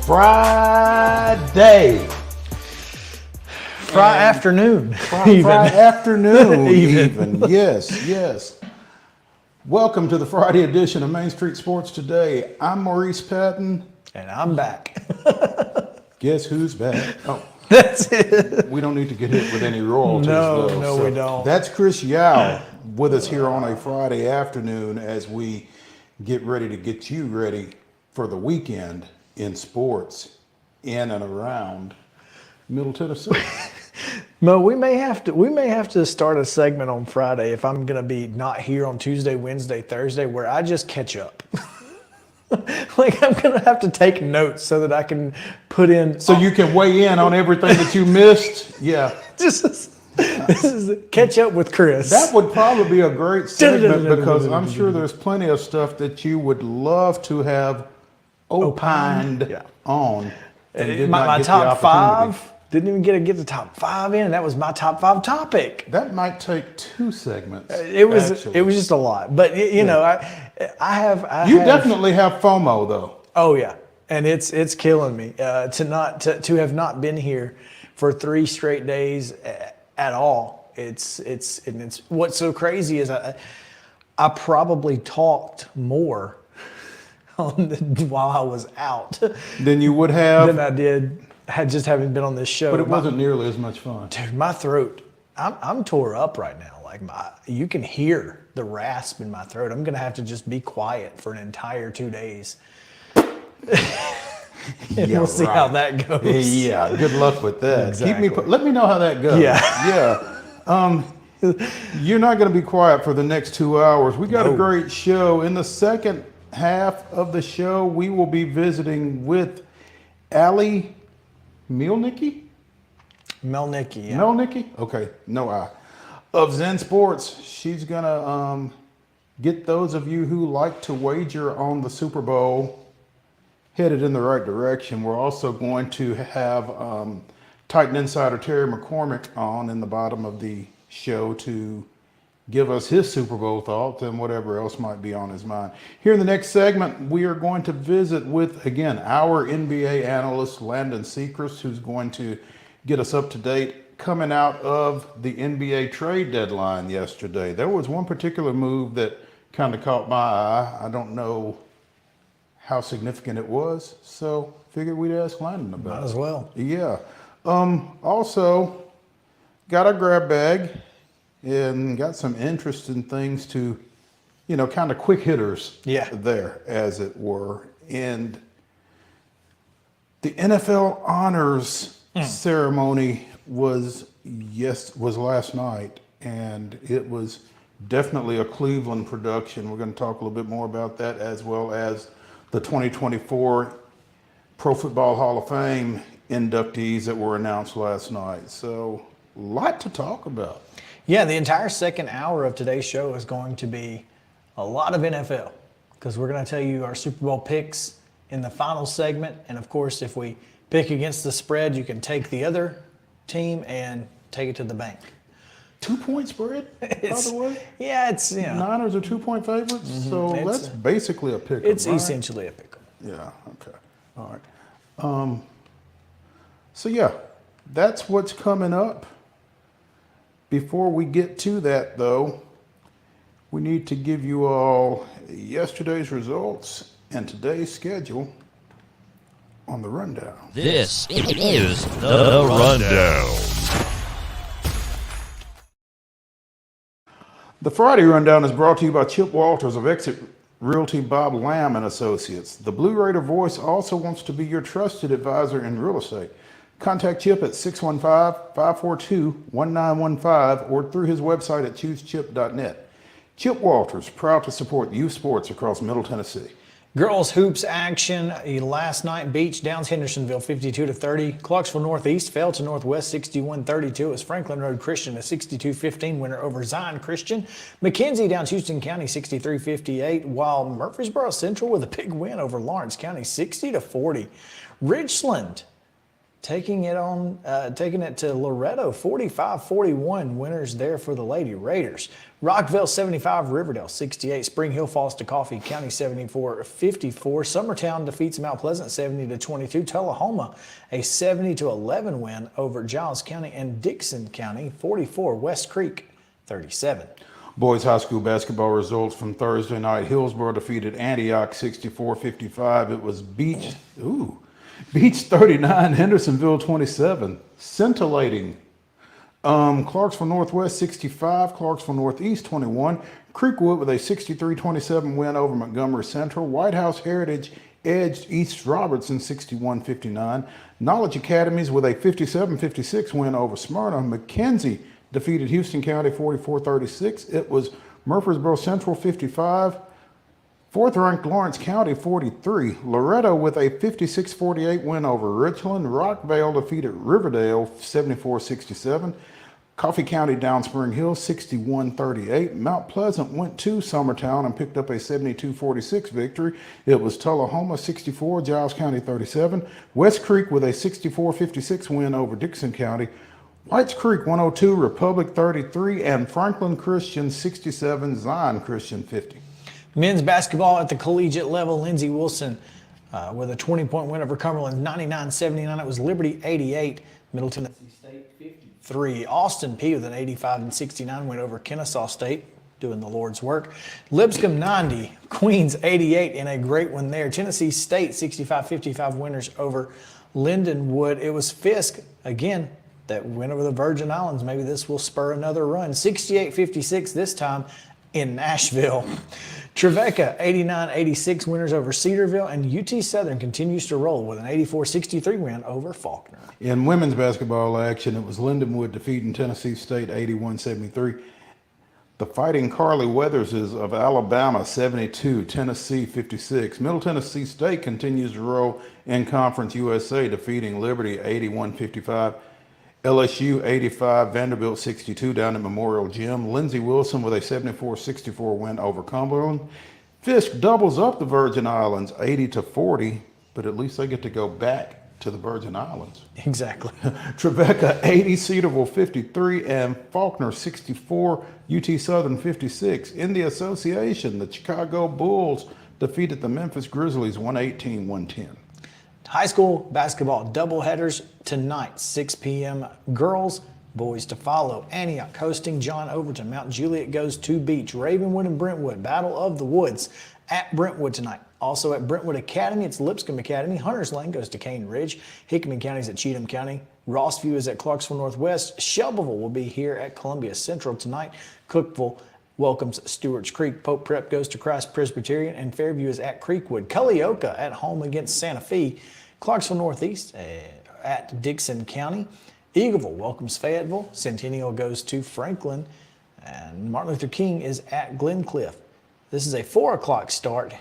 Friday. Friday afternoon. Friday afternoon, even. Yes. Welcome to the Friday edition of Main Street Sports Today. I'm Maurice Patton. And I'm back. Guess who's back? Oh, that's it. We don't need to get hit with any royalties, No, though. no, we don't. That's Chris Yao with us here on a Friday afternoon as we get ready to get you ready for the weekend in sports in and around Middle Tennessee. Mo, we may have to start a segment on Friday if I'm going to be not here on Tuesday, Wednesday, Thursday, where I just catch up. Like I'm going to have to take notes so that I can put in. So you can weigh in on everything that you missed. Yeah. This is catch up with Chris. That would probably be a great segment because I'm sure there's plenty of stuff that you would love to have opined on. And my top five. Didn't even get the top five in, and that was my top five topic. That might take two segments. It was just a lot, but you know, You definitely have FOMO though. Oh yeah, and it's killing me to have not been here for 3 straight days at all. It's what's so crazy is I probably talked more while I was out than you would have than I did. Haven't been on this show. But it wasn't nearly as much fun. Dude, my throat, I'm tore up right now. Like you can hear the rasp in my throat. I'm gonna have to just be quiet for an entire 2 days. We'll see how that goes. Yeah, good luck with that. Exactly. Let me know how that goes. Yeah. You're not gonna be quiet for the next 2 hours. We got a great show. In the second half of the show, we will be visiting with MIELNICKI? MIELNICKI, yeah. MIELNICKI? Okay, no I. Of Zen Sports. She's going to get those of you who like to wager on the Super Bowl headed in the right direction. We're also going to have Titan Insider Terry McCormick on in the bottom of the show to give us his Super Bowl thoughts and whatever else might be on his mind. Here in the next segment, we are going to visit with, again, our NBA analyst, LANDEN, who's going to get us up to date coming out of the NBA trade deadline yesterday. There was one particular move that kind of caught my eye. I don't know how significant it was, so figured we'd ask LANDEN about it. Might as well. Yeah. Also, got a grab bag and got some interesting things to, kind of quick hitters there, as it were. And the NFL honors ceremony was last night, and it was definitely a Cleveland production. We're going to talk a little bit more about that, as well as the 2024 Pro Football Hall of Fame inductees that were announced last night. So, a lot to talk about. Yeah, the entire second hour of today's show is going to be a lot of NFL because we're going to tell you our Super Bowl picks in the final segment. And of course, if we pick against the spread, you can take the other team and take it to the bank. 2-point spread, by the way? Yeah, it's, Niners are 2-point favorites, so that's basically a pick 'em. It's essentially a pick 'em. Yeah, okay. All right. So, yeah, that's what's coming up. Before we get to that, though, we need to give you all yesterday's results and today's schedule on the rundown. This is the rundown. The Friday rundown is brought to you by Chip Walters of Exit Realty Bob Lamb and Associates. The Blue Raider Voice also wants to be your trusted advisor in real estate. Contact Chip at 615-542-1915 or through his website at choosechip.net. Chip Walters, proud to support youth sports across Middle Tennessee. Girls hoops action last night. Beach downs Hendersonville 52-30. Clarksville Northeast fell to Northwest 61-32. It was Franklin Road Christian a 62-15 winner over Zion Christian. McKenzie downs Houston County 63-58, while Murfreesboro Central with a big win over Lawrence County 60-40. Richland taking it to Loretto, 45-41. Winners there for the Lady Raiders. Rockville 75, Riverdale 68. Spring Hill falls to Coffee County 74-54. Summertown defeats Mount Pleasant 70-22. Tullahoma a 70-11 win over Giles County, and Dixon County 44. West Creek 37. Boys high school basketball results from Thursday night. Hillsborough defeated Antioch 64-55. It was Beach 39, Hendersonville 27. Scintillating. Clarksville Northwest 65, Clarksville Northeast 21. Creekwood with a 63-27 win over Montgomery Central. White House Heritage edged East Robertson 61-59. Knowledge Academies with a 57-56 win over Smyrna. McKenzie defeated Houston County 44-36. It was Murfreesboro Central 55. Fourth-ranked Lawrence County 43. Loretto with a 56-48 win over Richland. Rockvale defeated Riverdale 74-67. Coffee County down Spring Hill 61-38. Mount Pleasant went to Summertown and picked up a 72-46 victory. It was Tullahoma 64, Giles County 37. West Creek with a 64-56 win over Dixon County. Whites Creek 102, Republic 33, and Franklin Christian 67, Zion Christian 50. Men's basketball at the collegiate level, Lindsey Wilson with a 20-point win over Cumberland, 99-79. It was Liberty 88, Middle Tennessee State 53. Austin P with an 85-69 win over Kennesaw State, doing the Lord's work. Lipscomb 90, Queens 88 in a great one there. Tennessee State 65-55 winners over Lindenwood. It was Fisk again that went over the Virgin Islands. Maybe this will spur another run. 68-56 this time in Nashville. Trevecca 89-86 winners over Cedarville, and UT Southern continues to roll with an 84-63 win over Faulkner. In women's basketball action, it was Lindenwood defeating Tennessee State 81-73. The Fighting Carly Weatherses of Alabama 72, Tennessee 56. Middle Tennessee State continues to roll in Conference USA, defeating Liberty 81-55. LSU 85, Vanderbilt 62 down at Memorial Gym. Lindsey Wilson with a 74-64 win over Cumberland. Fisk doubles up the Virgin Islands 80-40, but at least they get to go back to the Virgin Islands. Exactly. Trevecca 80, Cedarville 53, and Faulkner 64, UT Southern 56. In the association, the Chicago Bulls defeated the Memphis Grizzlies 118-110. High school basketball doubleheaders tonight, 6 p.m. Girls, boys to follow. Antioch hosting John Overton. Mount Juliet goes to Beach. Ravenwood and Brentwood, Battle of the Woods at Brentwood tonight. Also at Brentwood Academy, it's Lipscomb Academy. Hunters Lane goes to Cane Ridge. Hickman County's at Cheatham County. Rossview is at Clarksville Northwest. Shelbyville will be here at Columbia Central tonight. Cookeville welcomes Stewart's Creek. Pope Prep goes to Christ Presbyterian, and Fairview is at Creekwood. Culleoka at home against Santa Fe. Clarksville Northeast at Dixon County. Eagleville welcomes Fayetteville. Centennial goes to Franklin. And Martin Luther King is at Glencliff. This is a 4 o'clock start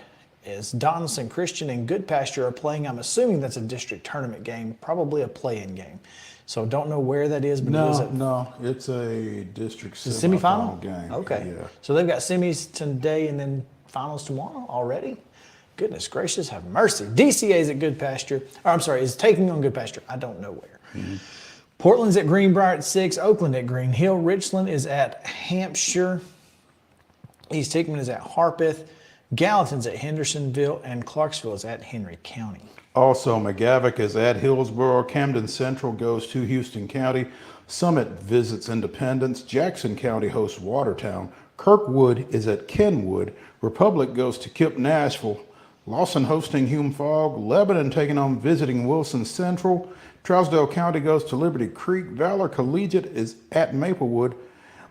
as Donaldson Christian and Good Pasture are playing. I'm assuming that's a district tournament game, probably a play-in game. So don't know where that is, but it's a district semifinal game. Okay. Yeah. So they've got semis today and then finals tomorrow already? Goodness gracious, have mercy. DCA is at Good Pasture. Is taking on Good Pasture. I don't know where. Mm-hmm. Portland's at Greenbrier at 6. Oakland at Green Hill. Richland is at Hampshire. East Hickman is at Harpeth. Gallatin's at Hendersonville. And Clarksville is at Henry County. Also, McGavock is at Hillsborough. Camden Central goes to Houston County. Summit visits Independence. Jackson County hosts Watertown. Kirkwood is at Kenwood. Republic goes to Kip Nashville. Lawson hosting Hume Fogg. Lebanon taking on visiting Wilson Central. Trousdale County goes to Liberty Creek. Valor Collegiate is at Maplewood.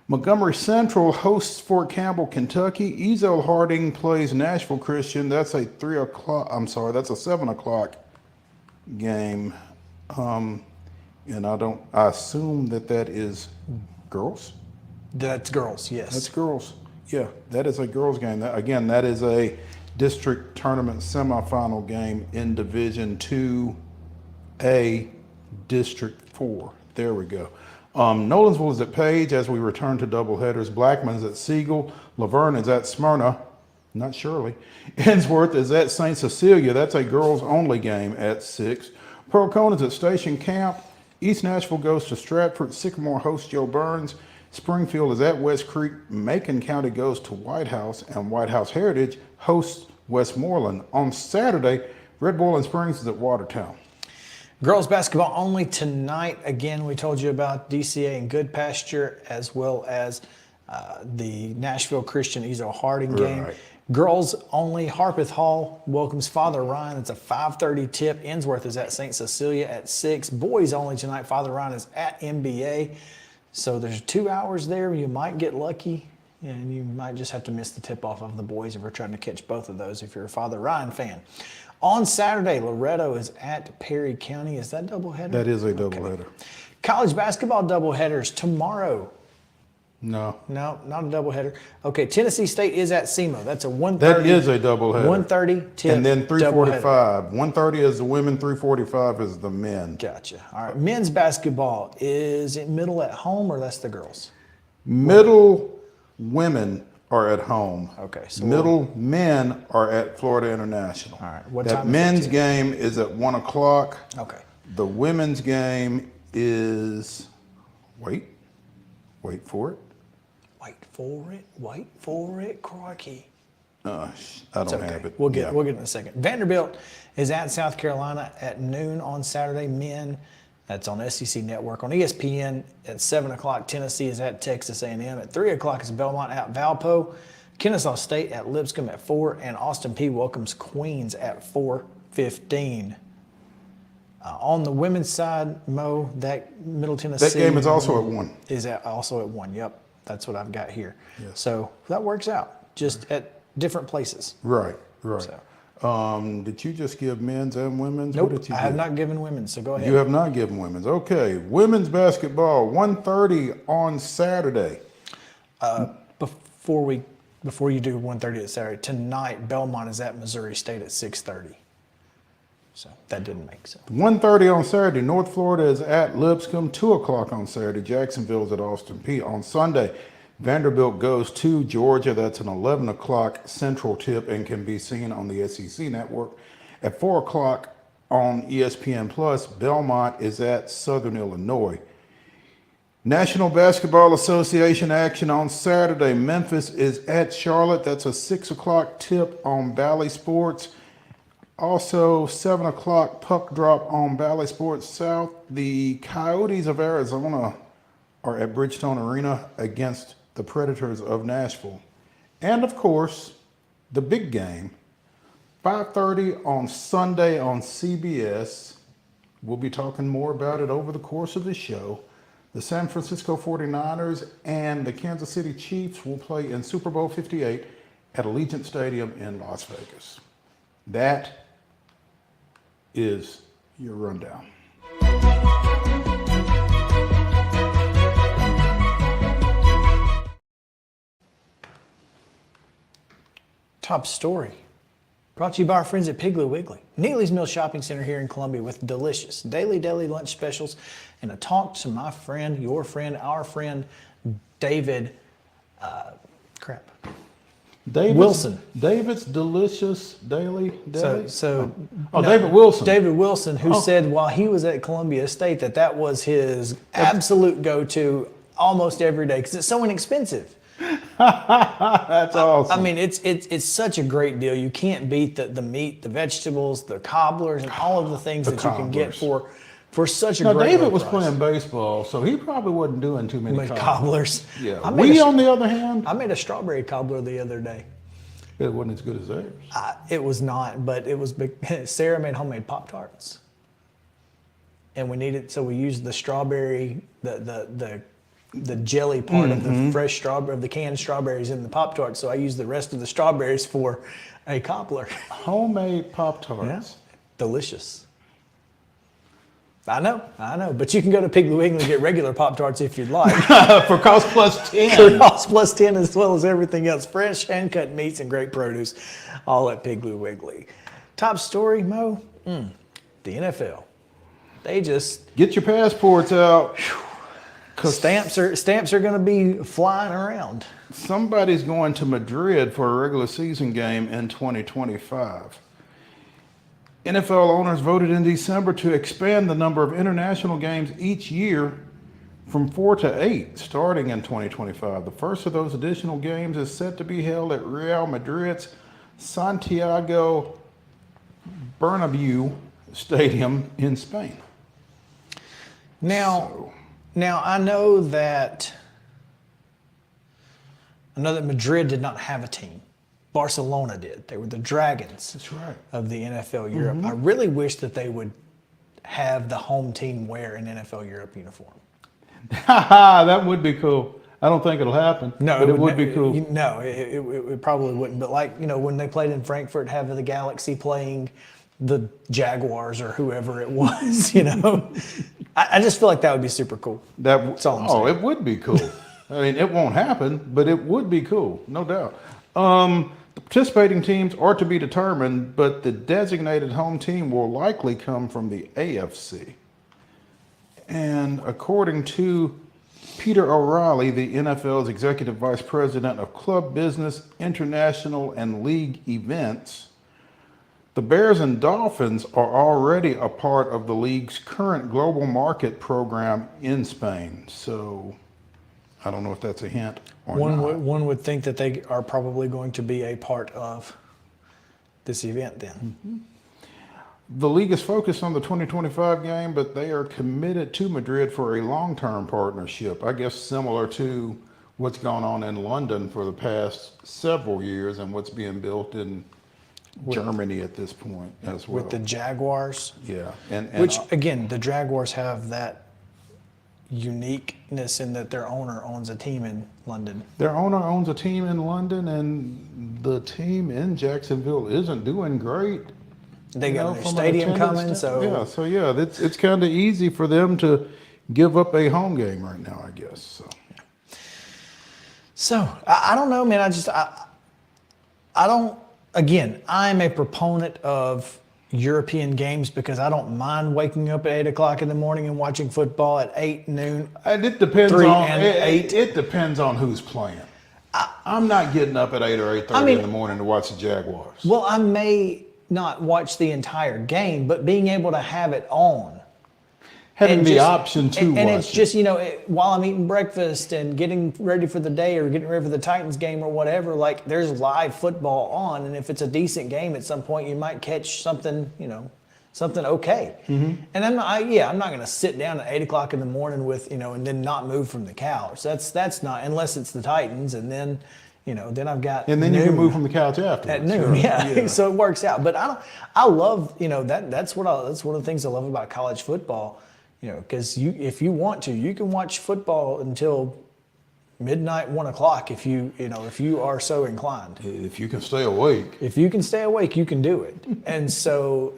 Montgomery Central hosts Fort Campbell, Kentucky. Ezo Harding plays Nashville Christian. That's a 7 o'clock game. And I assume that is girls? That's girls, yes. That's girls. Yeah, that is a girls game. That is a district tournament semifinal game in Division 2A, District 4. There we go. Nolensville is at Page as we return to doubleheaders. Blackman is at Siegel. Laverne is at Smyrna. Not Shirley. Ensworth is at St. Cecilia. That's a girls-only game at 6. Pearl Cone is at Station Camp. East Nashville goes to Stratford. Sycamore hosts Joe Burns. Springfield is at West Creek. Macon County goes to White House. And White House Heritage hosts Westmoreland. On Saturday, Red Boiling Springs is at Watertown. Girls basketball only tonight. Again, we told you about DCA and Good Pasture, as well as the Nashville Christian Ezo Harding game. Right. Girls only. Harpeth Hall welcomes Father Ryan. It's a 5:30 tip. Ensworth is at St. Cecilia at 6. Boys only tonight. Father Ryan is at MBA. So there's 2 hours there. You might get lucky, and you might just have to miss the tip-off of the boys if we're trying to catch both of those if you're a Father Ryan fan. On Saturday, Loretto is at Perry County. Is that doubleheader? That is a doubleheader. College basketball doubleheaders tomorrow. No. No, not a doubleheader. Okay, Tennessee State is at SEMO. That's a 1:30. That is a doubleheader. 1:30 tip. And then doubleheader. 3:45. 1:30 is the women, 3:45 is the men. Gotcha. All right, men's basketball. Is it middle at home or that's the girls? Middle women are at home. Okay, so middle men are at Florida International. All right, what that time is men's it? game is at 1 o'clock. Okay. The women's game is, wait for it. Wait for it, crikey. I don't have it. We'll get it in a second. Vanderbilt is at South Carolina at noon on Saturday. Men, that's on SEC Network. On ESPN at 7 o'clock, Tennessee is at Texas A&M. At 3 o'clock is Belmont at Valpo. Kennesaw State at Lipscomb at 4. And Austin Peay welcomes Queens at 4:15. On the women's side, Mo, that Middle Tennessee. That game is also at 1. Is also at 1, yep. That's what I've got here. Yes. So that works out, just at different places. Right. So. Did you just give men's and women's? Nope, What did you I have give? not given women's, so go ahead. You have not given women's. Okay, women's basketball, 1:30 on Saturday. Before you do 1:30 at Saturday, tonight Belmont is at Missouri State at 6:30. So that didn't make sense. 1:30 on Saturday, North Florida is at Lipscomb. 2 o'clock on Saturday, Jacksonville's at Austin Peay. On Sunday, Vanderbilt goes to Georgia. That's an 11 o'clock Central tip and can be seen on the SEC Network. At 4 o'clock on ESPN Plus, Belmont is at Southern Illinois. National Basketball Association action on Saturday. Memphis is at Charlotte. That's a 6 o'clock tip on Bally Sports. Also, 7 o'clock puck drop on Bally Sports South. The Coyotes of Arizona are at Bridgestone Arena against the Predators of Nashville. And of course, the big game, 5:30 on Sunday on CBS. We'll be talking more about it over the course of the show. The San Francisco 49ers and the Kansas City Chiefs will play in Super Bowl 58 at Allegiant Stadium in Las Vegas. That is your rundown. Top story. Brought to you by our friends at Piggly Wiggly. Neely's Mill Shopping Center here in Columbia with delicious daily deli lunch specials and a talk to my friend, your friend, our friend, David, Wilson. David's Delicious Daily Deli? David Wilson. David Wilson, who said while he was at Columbia State that was his absolute go-to almost every day because it's so inexpensive. That's awesome. I mean, it's such a great deal. You can't beat the meat, the vegetables, the cobblers, and all of the things that you can get for such a great price. David was playing baseball, so he probably wasn't doing too many cobblers. Yeah. On the other hand, I made a strawberry cobbler the other day. It wasn't as good as theirs. It was not, but it was big. Sarah made homemade Pop-Tarts. And we needed, so we used the strawberry, the jelly part of the fresh strawberry, of the canned strawberries in the Pop-Tarts. So I used the rest of the strawberries for a cobbler. Homemade Pop-Tarts. Yeah. Delicious. I know. But you can go to Piggly Wiggly and get regular Pop-Tarts if you'd like. For cost plus 10. For cost plus 10 as well as everything else. Fresh hand-cut meats and great produce. All at Piggly Wiggly. Top story, Mo? The NFL. They just... Get your passports out. Stamps are going to be flying around. Somebody's going to Madrid for a regular season game in 2025. NFL owners voted in December to expand the number of international games each year from 4 to 8, starting in 2025. The first of those additional games is set to be held at Real Madrid's Santiago Bernabeu Stadium in Spain. Now I know that Madrid did not have a team. Barcelona did. They were the Dragons. That's right. Of the NFL Europe. I really wish that they would have the home team wear an NFL Europe uniform. That would be cool. I don't think it'll happen. No, but it would be cool. No, it probably wouldn't. But like, when they played in Frankfurt, having the Galaxy playing the Jaguars or whoever it was, I just feel like that would be super cool. That's all I'm saying. It would be cool. I mean, it won't happen, but it would be cool, no doubt. The participating teams are to be determined, but the designated home team will likely come from the AFC. And according to Peter O'Reilly, the NFL's Executive Vice President of Club Business, International, and League Events, the Bears and Dolphins are already a part of the league's current global market program in Spain. So I don't know if that's a hint or not. One would think that they are probably going to be a part of this event then. Mm-hmm. The league is focused on the 2025 game, but they are committed to Madrid for a long-term partnership. I guess similar to what's gone on in London for the past several years and what's being built in Germany at this point as well. With the Jaguars. Yeah. And which, again, the Jaguars have that uniqueness in that their owner owns a team in London. Their owner owns a team in London, and the team in Jacksonville isn't doing great. They got their stadium coming, it's kind of easy for them to give up a home game right now, I guess. So I don't know, man. I don't. Again, I'm a proponent of European games because I don't mind waking up at 8 o'clock in the morning and watching football at 8 noon. And it depends 3 on and 8. It depends on who's playing. I'm not getting up at 8 or 8:30 in the morning to watch the Jaguars. Well, I may not watch the entire game, but being able to have it on. Having the option to watch and it's just, while I'm eating breakfast and getting ready for the day or getting ready for the Titans game or whatever, like there's live football on. And if it's a decent game at some point, you might catch something, something okay. Mm-hmm. And I'm not going to sit down at 8 o'clock in the morning with, and then not move from the couch. That's not, unless it's the Titans. And then, then I've got. And then noon you can move from the couch afterwards. At noon, yeah. So it works out. But I love, that's one of the things I love about college football. Because if you want to, you can watch football until midnight, 1 o'clock if you are so inclined. If you can stay awake. If you can stay awake, you can do it. And so,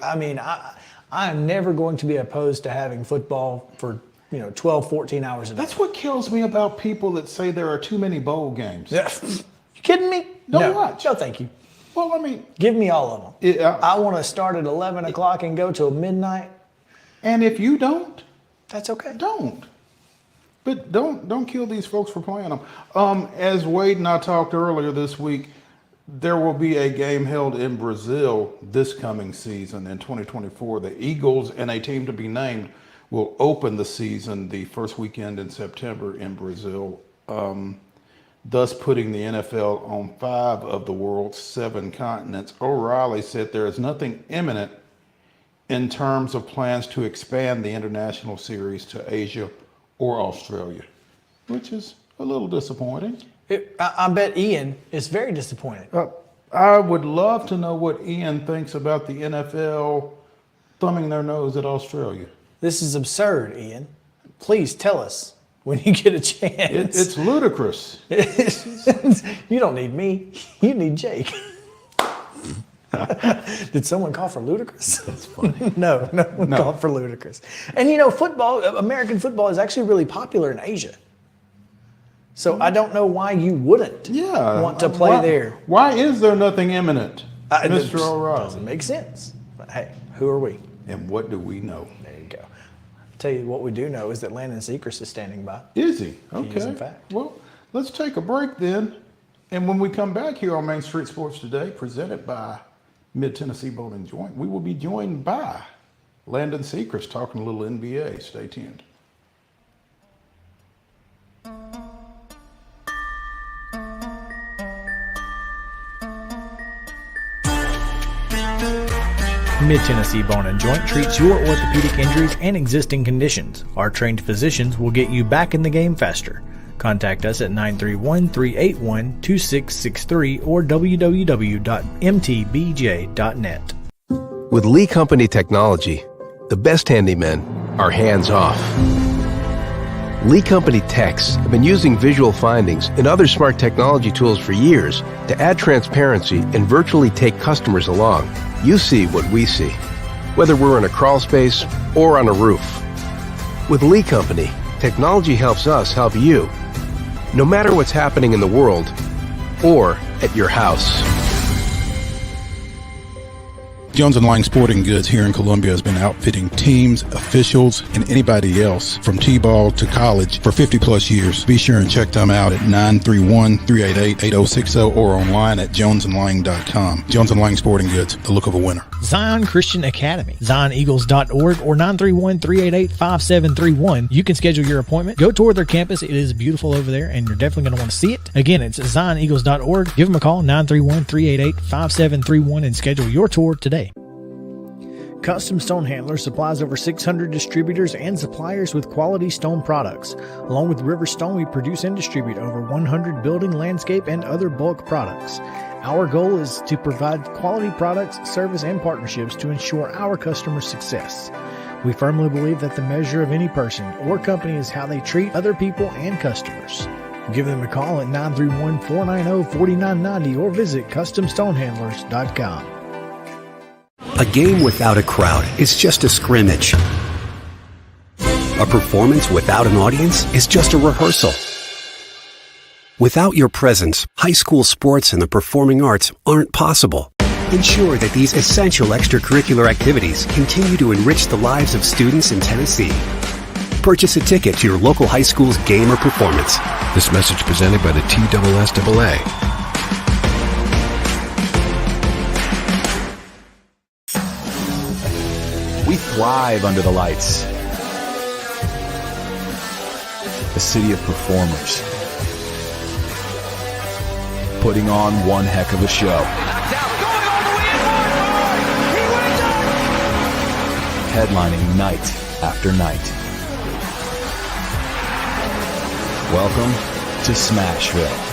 I'm never going to be opposed to having football for 12, 14 hours a day. That's what kills me about people that say there are too many bowl games. You kidding me? No, watch. No, thank you. Well, give me all of them. I want to start at 11 o'clock and go till midnight. And if you don't, that's okay. Don't. But don't kill these folks for playing them. As Wade and I talked earlier this week, there will be a game held in Brazil this coming season in 2024. The Eagles and a team to be named will open the season the first weekend in September in Brazil, thus putting the NFL on 5 of the world's 7 continents. O'Reilly said there is nothing imminent in terms of plans to expand the international series to Asia or Australia, which is a little disappointing. I bet Ian is very disappointed. I would love to know what Ian thinks about the NFL thumbing their nose at Australia. This is absurd, Ian. Please tell us when you get a chance. It's ludicrous. You don't need me. You need Jake. Did someone call for ludicrous? That's funny. No one called for ludicrous. And football, American football is actually really popular in Asia. So I don't know why you wouldn't want to play there. Why is there nothing imminent, Mr. O'Reilly? Doesn't make sense. But hey, who are we? And what do we know? There you go. I'll tell you what we do know is that LANDEN SECREST is standing by. Is he? Okay. He is, in fact. Well, let's take a break then. And when we come back here on Main Street Sports Today, presented by Mid-Tennessee Bone and Joint, we will be joined by Landon SECREST talking a little NBA. Stay tuned. Mid-Tennessee Bone and Joint treats your orthopedic injuries and existing conditions. Our trained physicians will get you back in the game faster. Contact us at 931-381-2663 or www.mtbj.net. With Lee Company technology, the best handymen are hands-off. Lee Company techs have been using visual findings and other smart technology tools for years to add transparency and virtually take customers along. You see what we see, whether we're in a crawl space or on a roof. With Lee Company, technology helps us help you, no matter what's happening in the world or at your house. Jones & Lang Sporting Goods here in Columbia has been outfitting teams, officials, and anybody else from T-ball to college for 50 plus years. Be sure and check them out at 931-388-8060 or online at jonesandlang.com. Jones & Lang Sporting Goods, the look of a winner. Zion Christian Academy, zioneagles.org or 931-388-5731. You can schedule your appointment. Go tour their campus. It is beautiful over there, and you're definitely going to want to see it. Again, it's zioneagles.org. Give them a call, 931-388-5731, and schedule your tour today. Custom Stone Handler supplies over 600 distributors and suppliers with quality stone products. Along with River Stone, we produce and distribute over 100 building, landscape, and other bulk products. Our goal is to provide quality products, service, and partnerships to ensure our customers' success. We firmly believe that the measure of any person or company is how they treat other people and customers. Give them a call at 931-490-4990 or visit CustomStonehandlers.com. A game without a crowd is just a scrimmage. A performance without an audience is just a rehearsal. Without your presence, high school sports and the performing arts aren't possible. Ensure that these essential extracurricular activities continue to enrich the lives of students in Tennessee. Purchase a ticket to your local high school's game or performance. This message presented by the TSSAA. We thrive under the lights. A city of performers. Putting on one heck of a show. Headlining night after night. Welcome to Smashville.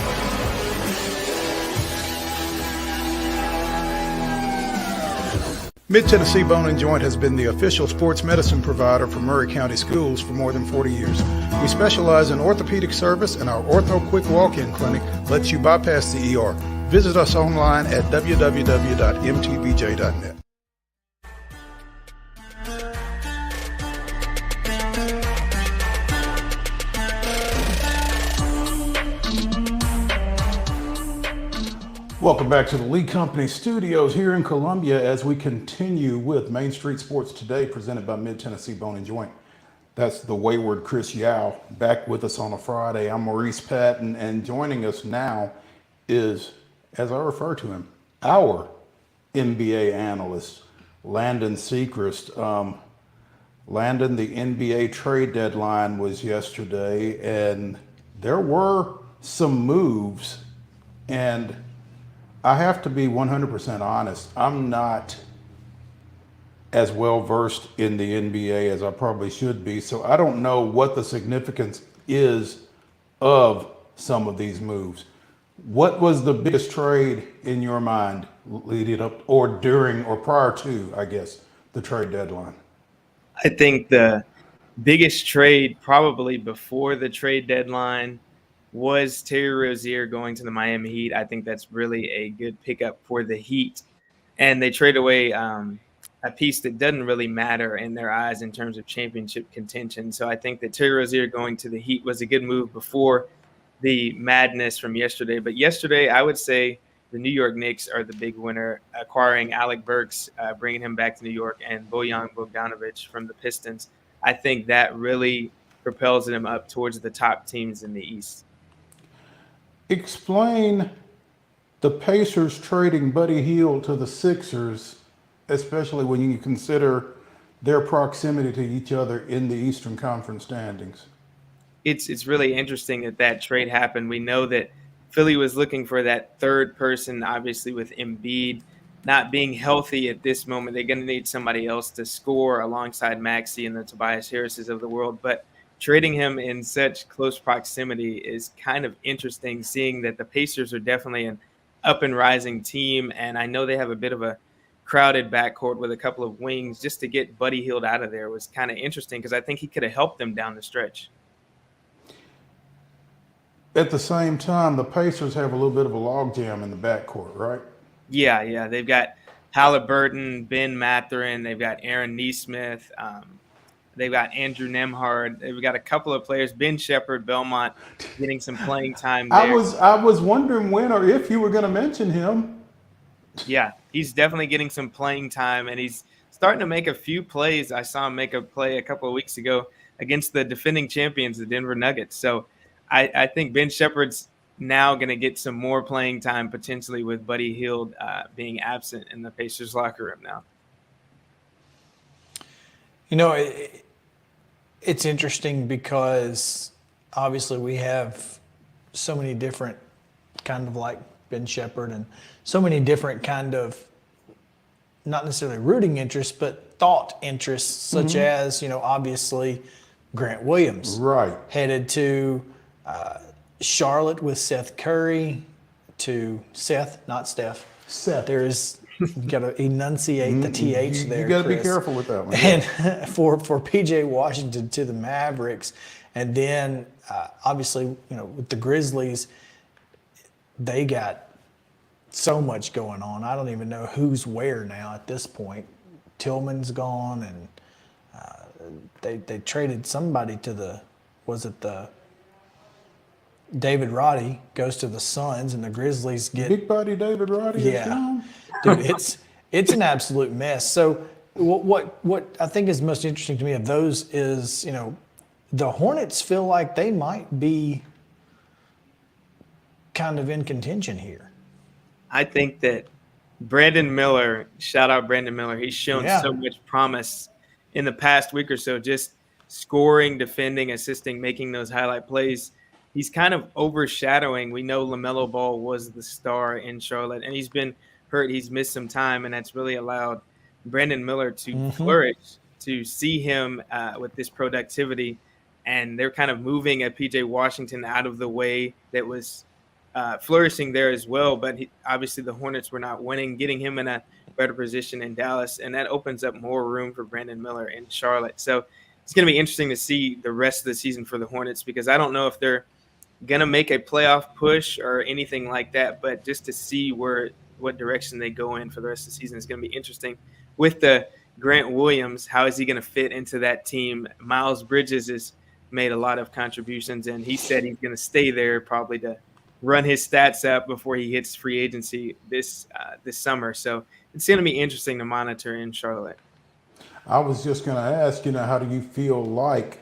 Mid-Tennessee Bone and Joint has been the official sports medicine provider for Murray County Schools for more than 40 years. We specialize in orthopedic service, and our Ortho Quick Walk-In Clinic lets you bypass the ER. Visit us online at www.mtbj.net. Welcome back to the Lee Company Studios here in Columbia as we continue with Main Street Sports Today, presented by Mid-Tennessee Bone and Joint. That's the wayward Chris Yao back with us on a Friday. I'm Maurice Patton, and joining us now is, as I refer to him, our NBA analyst, Landon SECREST. Landon, the NBA trade deadline was yesterday, and there were some moves, and I have to be 100% honest. I'm not as well versed in the NBA as I probably should be, so I don't know what the significance is of some of these moves. What was the biggest trade in your mind leading up or during or prior to, I guess, the trade deadline? I think the biggest trade probably before the trade deadline was Terry Rozier going to the Miami Heat. I think that's really a good pickup for the Heat. And they trade away a piece that doesn't really matter in their eyes in terms of championship contention. So I think that Terry Rozier going to the Heat was a good move before the madness from yesterday. But yesterday, I would say the New York Knicks are the big winner, acquiring Alec Burks, bringing him back to New York, and Bojan Bogdanovic from the Pistons. I think that really propels them up towards the top teams in the East. Explain the Pacers trading Buddy Hield to the Sixers, especially when you consider their proximity to each other in the Eastern Conference standings? It's really interesting that trade happened. We know that Philly was looking for that third person, obviously with Embiid not being healthy at this moment. They're going to need somebody else to score alongside Maxey and the Tobias Harrises of the world. But trading him in such close proximity is kind of interesting, seeing that the Pacers are definitely an up and rising team. And I know they have a bit of a crowded backcourt with a couple of wings. Just to get Buddy Hield out of there was kind of interesting because I think he could have helped them down the stretch. At the same time, the Pacers have a little bit of a logjam in the backcourt, right? Yeah. They've got Halliburton, Ben Mathurin. They've got Aaron Nesmith. They've got Andrew Nembhard. They've got a couple of players, Ben Shepherd, Belmont, getting some playing time there. I was wondering when or if you were going to mention him. Yeah, he's definitely getting some playing time, and he's starting to make a few plays. I saw him make a play a couple of weeks ago against the defending champions, the Denver Nuggets. So I think Ben Shepherd's now going to get some more playing time potentially with Buddy Hield being absent in the Pacers locker room now. You know, it's interesting because obviously we have so many different kind of like Ben Shepherd and so many different kind of not necessarily rooting interests, but thought interests, such as, you know, obviously Grant Williams. Right. Headed to Charlotte with Seth Curry, to Seth, not Steph. Seth. There's you got to enunciate the TH there. You got to be Chris. careful with that one. And for PJ Washington to the Mavericks, and then obviously, you know, with the Grizzlies, they got so much going on. I don't even know who's where now at this point. Tillman's gone, and they traded somebody to the David Roddy goes to the Suns, and the Grizzlies get big body David Roddy. Yeah, dude, it's an absolute mess. So what I think is most interesting to me of those is, you know, the Hornets feel like they might be kind of in contention here. I think that Brandon Miller, shout out Brandon Miller, he's shown so much promise in the past week or so, just scoring, defending, assisting, making those highlight plays. He's kind of overshadowing. We know LaMelo Ball was the star in Charlotte, and he's been hurt. He's missed some time, and that's really allowed Brandon Miller to flourish, to see him with this productivity. And they're kind of moving a PJ Washington out of the way that was flourishing there as well. But obviously the Hornets were not winning, getting him in a better position in Dallas, and that opens up more room for Brandon Miller in Charlotte. So it's going to be interesting to see the rest of the season for the Hornets, because I don't know if they're going to make a playoff push or anything like that, but just to see what direction they go in for the rest of the season is going to be interesting. With the Grant Williams, how is he going to fit into that team? Miles Bridges has made a lot of contributions, and he said he's going to stay there probably to run his stats up before he hits free agency this summer. So it's going to be interesting to monitor in Charlotte. I was just going to ask, you know, how do you feel like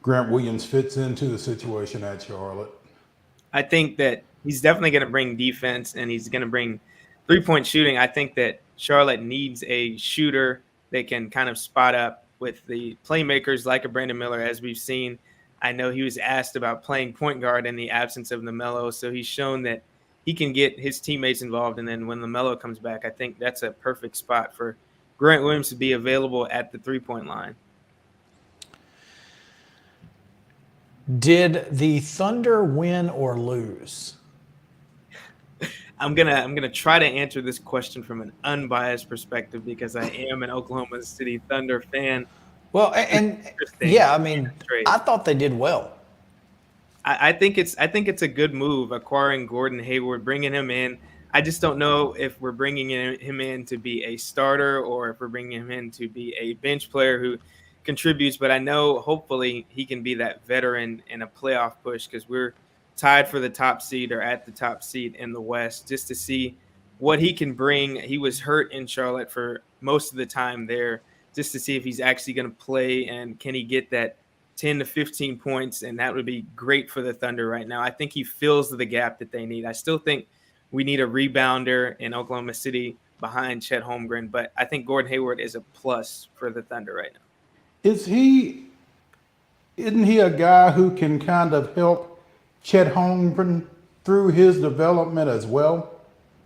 Grant Williams fits into the situation at Charlotte? I think that he's definitely going to bring defense, and he's going to bring three-point shooting. I think that Charlotte needs a shooter that can kind of spot up with the playmakers like a Brandon Miller, as we've seen. I know he was asked about playing point guard in the absence of LaMelo, so he's shown that he can get his teammates involved. And then when LaMelo comes back, I think that's a perfect spot for Grant Williams to be available at the three-point line. Did the Thunder win or lose? I'm gonna try to answer this question from an unbiased perspective, because I am an Oklahoma City Thunder fan. Well, and yeah, I mean, I thought they did well. I think it's a good move acquiring Gordon Hayward, bringing him in. I just don't know if we're bringing him in to be a starter or if we're bringing him in to be a bench player who contributes. But I know hopefully he can be that veteran in a playoff push, because we're tied for the top seed or at the top seed in the West, just to see what he can bring. He was hurt in Charlotte for most of the time there, just to see if he's actually going to play and can he get that 10 to 15 points, and that would be great for the Thunder right now. I think he fills the gap that they need. I still think we need a rebounder in Oklahoma City behind Chet Holmgren, but I think Gordon Hayward is a plus for the Thunder right now. Isn't he a guy who can kind of help Chet Holmgren through his development as well?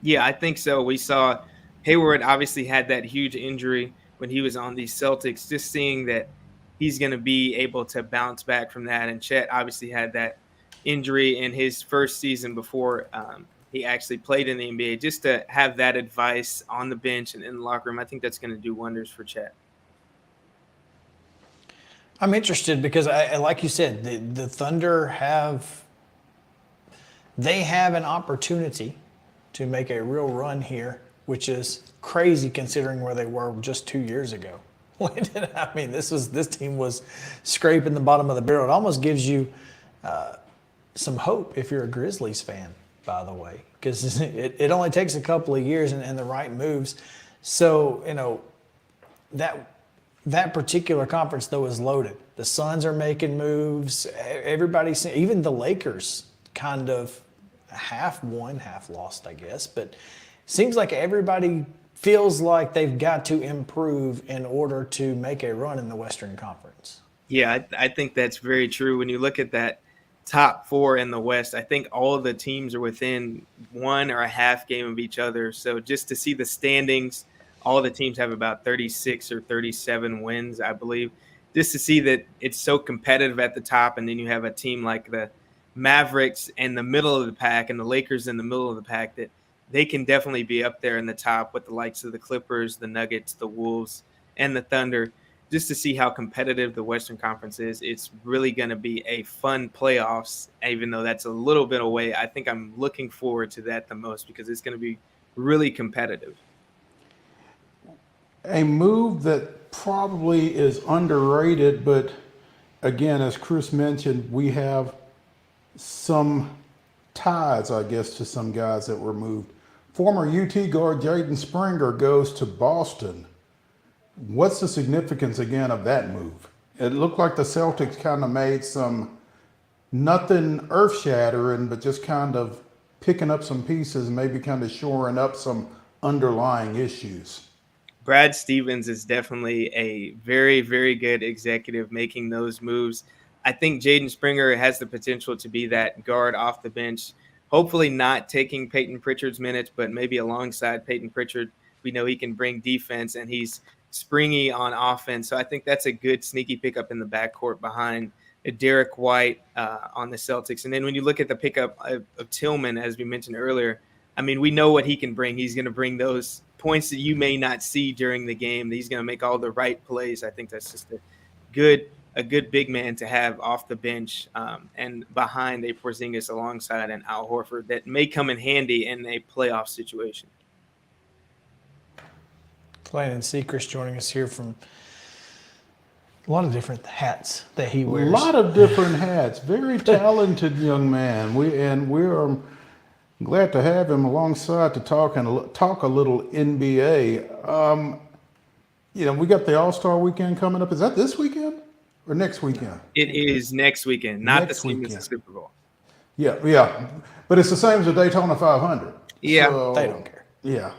Yeah, I think so. We saw Hayward obviously had that huge injury when he was on the Celtics. Just seeing that he's going to be able to bounce back from that. And Chet obviously had that injury in his first season before he actually played in the NBA. Just to have that advice on the bench and in the locker room, I think that's going to do wonders for Chet. I'm interested because, like you said, the Thunder have an opportunity to make a real run here, which is crazy considering where they were just 2 years ago. I mean, this team was scraping the bottom of the barrel. It almost gives you some hope if you're a Grizzlies fan, by the way, because it only takes a couple of years and the right moves. So, that particular conference, though, is loaded. The Suns are making moves. Everybody's, even the Lakers, kind of half won, half lost, I guess. But it seems like everybody feels like they've got to improve in order to make a run in the Western Conference. Yeah, I think that's very true. When you look at that top four in the West, I think all of the teams are within one or a half game of each other. So just to see the standings, all the teams have about 36 or 37 wins, I believe. Just to see that it's so competitive at the top, and then you have a team like the Mavericks in the middle of the pack and the Lakers in the middle of the pack, that they can definitely be up there in the top with the likes of the Clippers, the Nuggets, the Wolves, and the Thunder. Just to see how competitive the Western Conference is, it's really going to be a fun playoffs, even though that's a little bit away. I think I'm looking forward to that the most because it's going to be really competitive. A move that probably is underrated, but again, as Chris mentioned, we have some ties, I guess, to some guys that were moved. Former UT guard Jaden Springer goes to Boston. What's the significance, again, of that move? It looked like the Celtics kind of made some, nothing earth-shattering, but just kind of picking up some pieces, maybe kind of shoring up some underlying issues. Brad Stevens is definitely a very, very good executive making those moves. I think Jaden Springer has the potential to be that guard off the bench, hopefully not taking Peyton Pritchard's minutes, but maybe alongside Peyton Pritchard. We know he can bring defense, and he's springy on offense. So I think that's a good sneaky pickup in the backcourt behind Derek White on the Celtics. And then when you look at the pickup of Tillman, as we mentioned earlier, I mean, we know what he can bring. He's going to bring those points that you may not see during the game. He's going to make all the right plays. I think that's just a good big man to have off the bench and behind a Porzingis alongside an Al Horford that may come in handy in a playoff situation. Landon SECREST joining us here from a lot of different hats that he wears. A lot of different hats. Very talented young man. We're glad to have him alongside to talk a little NBA. We got the All-Star weekend coming up. Is that this weekend or next weekend? It is next weekend, not the same as the Super Bowl. Yeah. But it's the same as the Daytona 500. Yeah. So, they don't care. Yeah.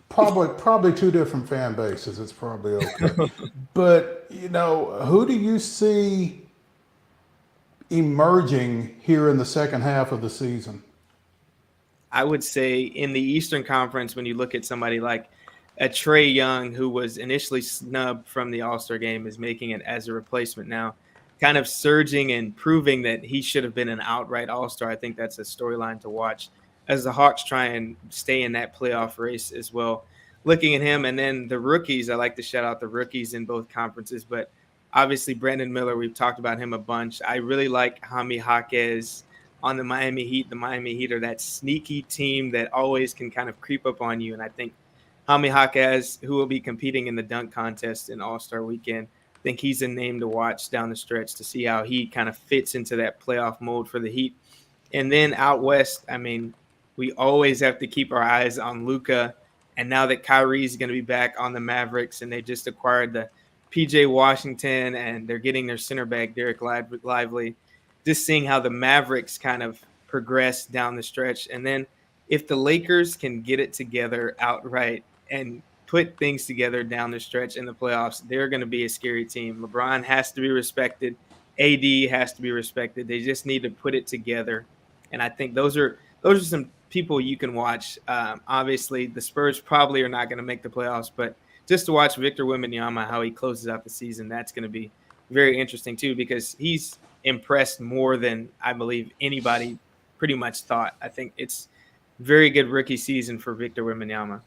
Probably two different fan bases. It's probably okay. But, who do you see emerging here in the second half of the season? I would say in the Eastern Conference, when you look at somebody like a Trae Young, who was initially snubbed from the All-Star game, is making it as a replacement now, kind of surging and proving that he should have been an outright All-Star. I think that's a storyline to watch as the Hawks try and stay in that playoff race as well. Looking at him, and then the rookies, I like to shout out the rookies in both conferences, but obviously Brandon Miller, we've talked about him a bunch. I really like Jaime Jaquez on the Miami Heat. The Miami Heat are that sneaky team that always can kind of creep up on you, and I think Jaime Jaquez, who will be competing in the dunk contest in All-Star Weekend, I think he's a name to watch down the stretch to see how he kind of fits into that playoff mold for the Heat. And then out west, I mean, we always have to keep our eyes on Luka. And now that Kyrie's going to be back on the Mavericks and they just acquired the PJ Washington, and they're getting their center back, Derek Lively, just seeing how the Mavericks kind of progress down the stretch. And then if the Lakers can get it together outright and put things together down the stretch in the playoffs, they're going to be a scary team. LeBron has to be respected. AD has to be respected. They just need to put it together. And I think those are some people you can watch. Obviously, the Spurs probably are not going to make the playoffs, but just to watch Victor Wembanyama, how he closes out the season, that's going to be very interesting too, because he's impressed more than I believe anybody pretty much thought. I think it's very good rookie season for Victor Wembanyama.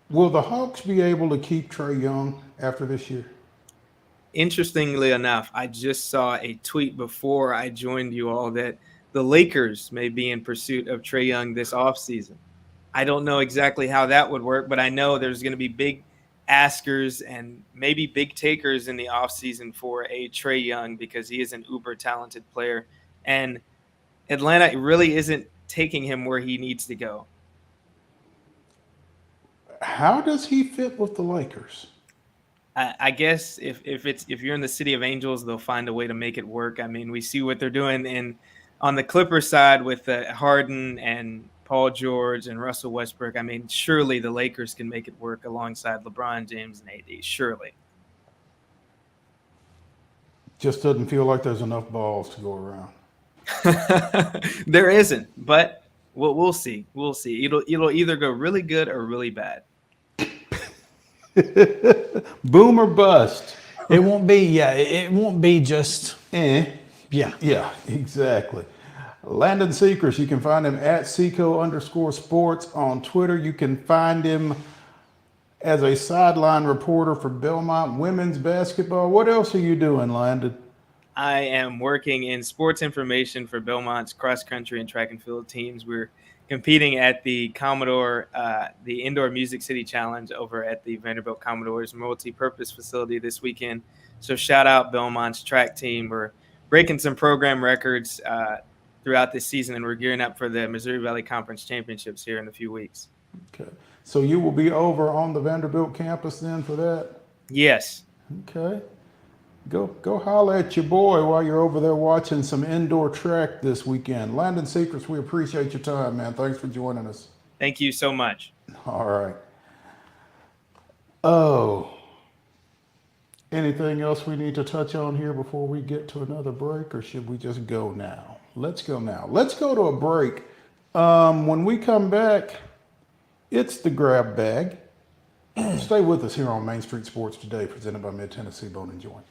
Will the Hawks be able to keep Trae Young after this year? Interestingly enough, I just saw a tweet before I joined you all that the Lakers may be in pursuit of Trae Young this offseason. I don't know exactly how that would work, but I know there's going to be big askers and maybe big takers in the offseason for a Trae Young because he is an uber talented player. And Atlanta really isn't taking him where he needs to go. How does he fit with the Lakers? I guess if you're in the City of Angels, they'll find a way to make it work. I mean, we see what they're doing on the Clippers side with Harden and Paul George and Russell Westbrook. I mean, surely the Lakers can make it work alongside LeBron James and AD. Surely. Just doesn't feel like there's enough balls to go around. There isn't, but we'll see. We'll see. It'll either go really good or really bad. Boom or bust. It won't be. Yeah, it won't be just. Yeah, exactly. Landon Secrest, you can find him at Seco_sports on Twitter. You can find him as a sideline reporter for Belmont women's basketball. What else are you doing, Landon? I am working in sports information for Belmont's cross country and track and field teams. We're competing at the Commodore, the Indoor Music City Challenge over at the Vanderbilt Commodores multi-purpose facility this weekend. So shout out Belmont's track team. We're breaking some program records throughout this season, and we're gearing up for the Missouri Valley Conference Championships here in a few weeks. Okay. So you will be over on the Vanderbilt campus then for that? Yes. Okay. Go holler at your boy while you're over there watching some indoor track this weekend. Landon Secrest, we appreciate your time, man. Thanks for joining us. Thank you so much. All right. Oh, anything else we need to touch on here before we get to another break, or should we just go now? Let's go now. Let's go to a break. When we come back, it's the grab bag. Stay with us here on Main Street Sports Today, presented by Mid-Tennessee Bone and Joint.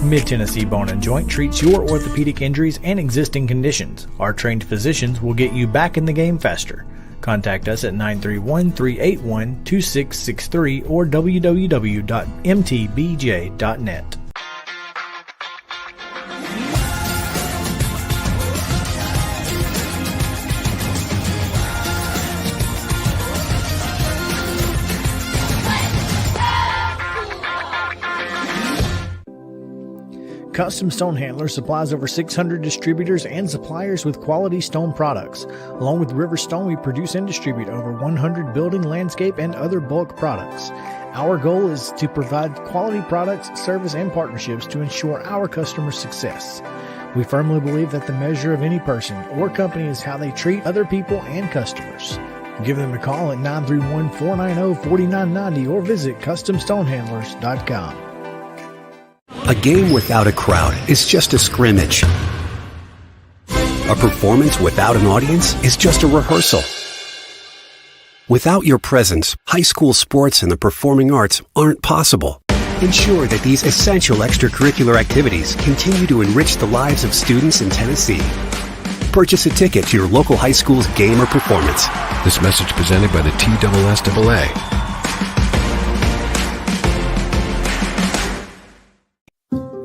Mid-Tennessee Bone & Joint treats your orthopedic injuries and existing conditions. Our trained physicians will get you back in the game faster. Contact us at 931-381-2663 or www.mtbj.net. Custom Stone Handlers supplies over 600 distributors and suppliers with quality stone products. Along with River Stone, we produce and distribute over 100 building, landscape, and other bulk products. Our goal is to provide quality products, service, and partnerships to ensure our customers' success. We firmly believe that the measure of any person or company is how they treat other people and customers. Give them a call at 931-490-4990 or visit CustomStonehandlers.com. A game without a crowd is just a scrimmage. A performance without an audience is just a rehearsal. Without your presence, high school sports and the performing arts aren't possible. Ensure that these essential extracurricular activities continue to enrich the lives of students in Tennessee. Purchase a ticket to your local high school's game or performance. This message presented by the TSSAA.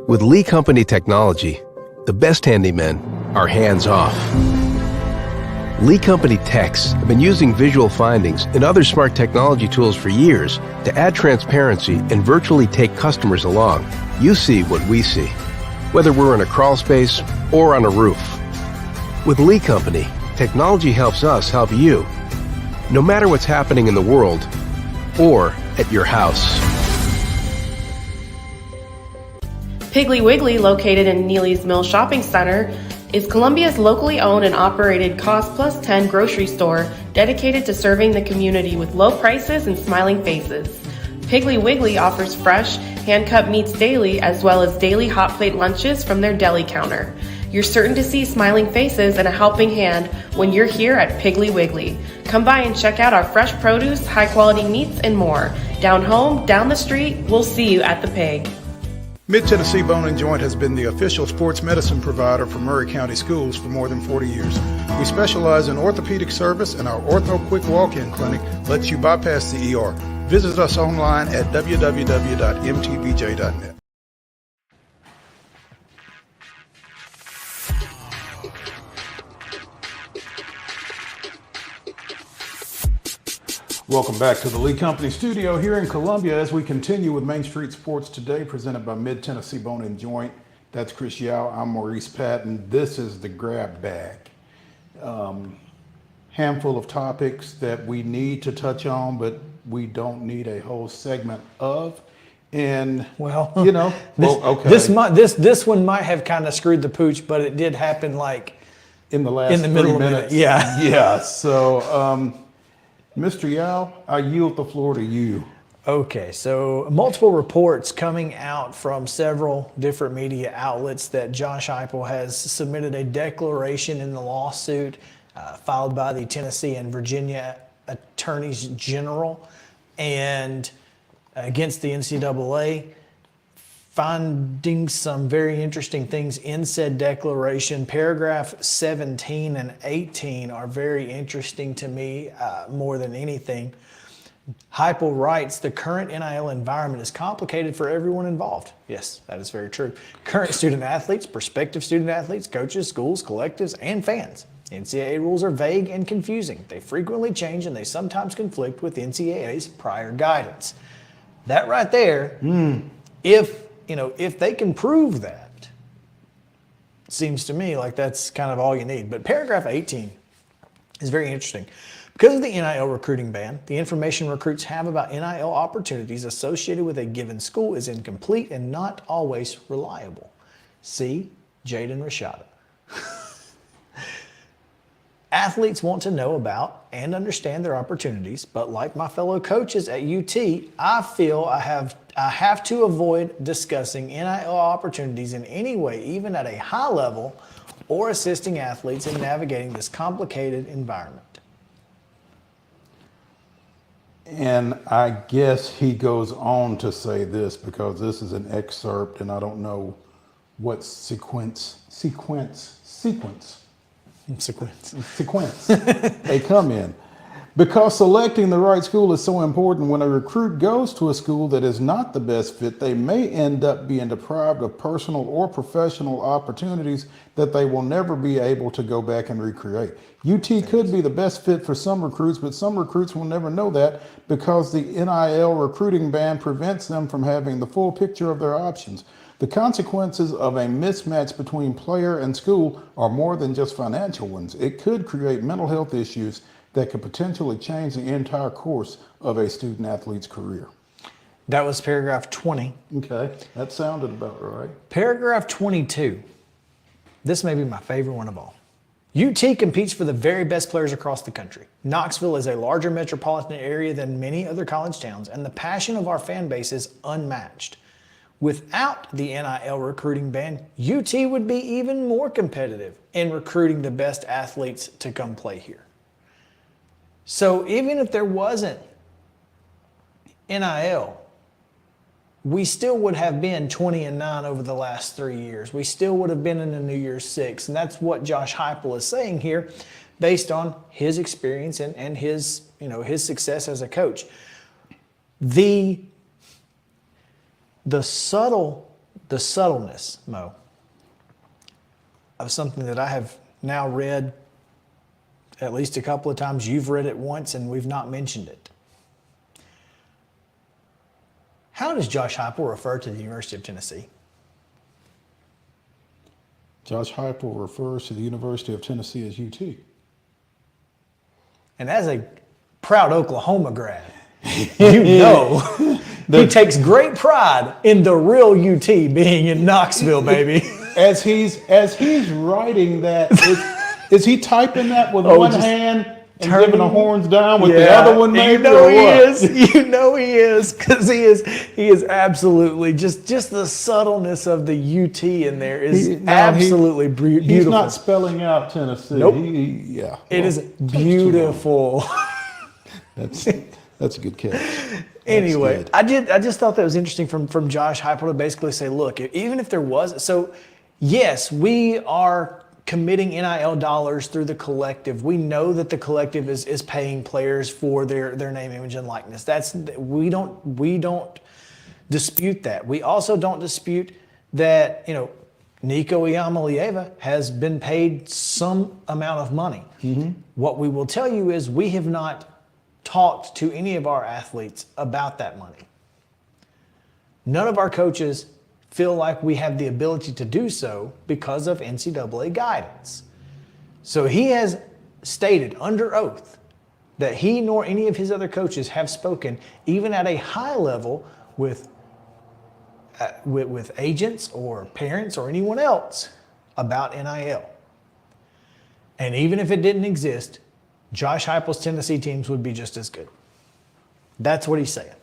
With Lee Company technology, the best handymen are hands-off. Lee Company techs have been using visual findings and other smart technology tools for years to add transparency and virtually take customers along. You see what we see. whether we're in a crawl space or on a roof. With Lee Company, technology helps us help you, no matter what's happening in the world or at your house. Piggly Wiggly, located in Neely's Mill Shopping Center, is Columbia's locally owned and operated Cost Plus 10 grocery store dedicated to serving the community with low prices and smiling faces. Piggly Wiggly offers fresh, hand-cut meats daily as well as daily hot plate lunches from their deli counter. You're certain to see smiling faces and a helping hand when you're here at Piggly Wiggly. Come by and check out our fresh produce, high-quality meats, and more. Down home, down the street, we'll see you at the Pig. Mid-Tennessee Bone and Joint has been the official sports medicine provider for Murray County Schools for more than 40 years. We specialize in orthopedic service, and our Ortho Quick Walk-In Clinic lets you bypass the ER. Visit us online at www.mtbj.net. Welcome back to the Lee Company studio here in Columbia as we continue with Main Street Sports Today, presented by Mid-Tennessee Bone and Joint. That's Chris Yao. I'm Maurice Patton. This is the grab bag. Handful of topics that we need to touch on, but we don't need a whole segment of. And well, you know, okay. This one might have kind of screwed the pooch, but it did happen like in the last middle 3 minutes. Yeah. Yeah. So, Mr. Yao, I yield the floor to you. Okay, so multiple reports coming out from several different media outlets that Josh Heupel has submitted a declaration in the lawsuit filed by the Tennessee and Virginia attorneys general and against the NCAA, finding some very interesting things in said declaration. Paragraph 17 and 18 are very interesting to me more than anything. Heupel writes, the current NIL environment is complicated for everyone involved. Yes, that is very true. Current student athletes, prospective student athletes, coaches, schools, collectives, and fans. NCAA rules are vague and confusing. They frequently change and they sometimes conflict with NCAA's prior guidance. That right there, if they can prove that, seems to me like that's kind of all you need. But paragraph 18 is very interesting. Because of the NIL recruiting ban, the information recruits have about NIL opportunities associated with a given school is incomplete and not always reliable. See Jaden Rashada. Athletes want to know about and understand their opportunities, but like my fellow coaches at UT, I feel I have to avoid discussing NIL opportunities in any way, even at a high level, or assisting athletes in navigating this complicated environment. And I guess he goes on to say this because this is an excerpt and I don't know what sequence they come in. Because selecting the right school is so important, when a recruit goes to a school that is not the best fit, they may end up being deprived of personal or professional opportunities that they will never be able to go back and recreate. UT could be the best fit for some recruits, but some recruits will never know that because the NIL recruiting ban prevents them from having the full picture of their options. The consequences of a mismatch between player and school are more than just financial ones. It could create mental health issues that could potentially change the entire course of a student athlete's career. That was paragraph 20. Okay, that sounded about right. Paragraph 22. This may be my favorite one of all. UT competes for the very best players across the country. Knoxville is a larger metropolitan area than many other college towns, and the passion of our fan base is unmatched. Without the NIL recruiting ban, UT would be even more competitive in recruiting the best athletes to come play here. So even if there wasn't NIL, we still would have been 20-9 over the last 3 years. We still would have been in the New Year's Six. And that's what Josh Heupel is saying here based on his experience and his success as a coach. The subtleness, Mo, of something that I have now read at least a couple of times. You've read it once and we've not mentioned it. How does Josh Heupel refer to the University of Tennessee? Josh Heupel refers to the University of Tennessee as UT. And as a proud Oklahoma grad, you know he takes great pride in the real UT being in Knoxville, baby. As he's writing that, is he typing that with one hand and giving the horns down with the other one, maybe? You know he is. You know he is, because he is absolutely just the subtleness of the UT in there is absolutely beautiful. He's not spelling out Tennessee. Nope. It is beautiful. That's a good catch. Anyway, I just thought that was interesting from Josh Heupel to basically say, look, even if there was, so yes, we are committing NIL dollars through the collective. We know that the collective is paying players for their name, image, and likeness. We don't dispute that. We also don't dispute that, Nico Iamaleava has been paid some amount of money. Mm-hmm. What we will tell you is we have not talked to any of our athletes about that money. None of our coaches feel like we have the ability to do so because of NCAA guidance. So he has stated under oath that he nor any of his other coaches have spoken, even at a high level, with agents or parents or anyone else about NIL. And even if it didn't exist, Josh Heupel's Tennessee teams would be just as good. That's what he's saying.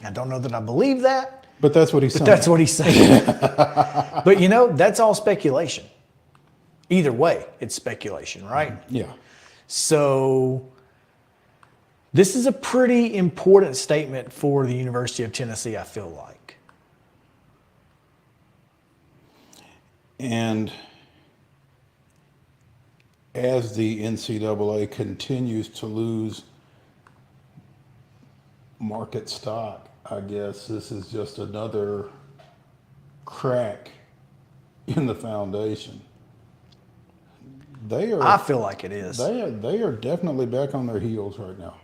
I don't know that I believe that. But that's what he's saying. That's what he's saying. But that's all speculation. Either way, it's speculation, right? Yeah. So this is a pretty important statement for the University of Tennessee, I feel like. And as the NCAA continues to lose market stock, I guess this is just another crack in the foundation. I feel like it is. They are definitely back on their heels right now.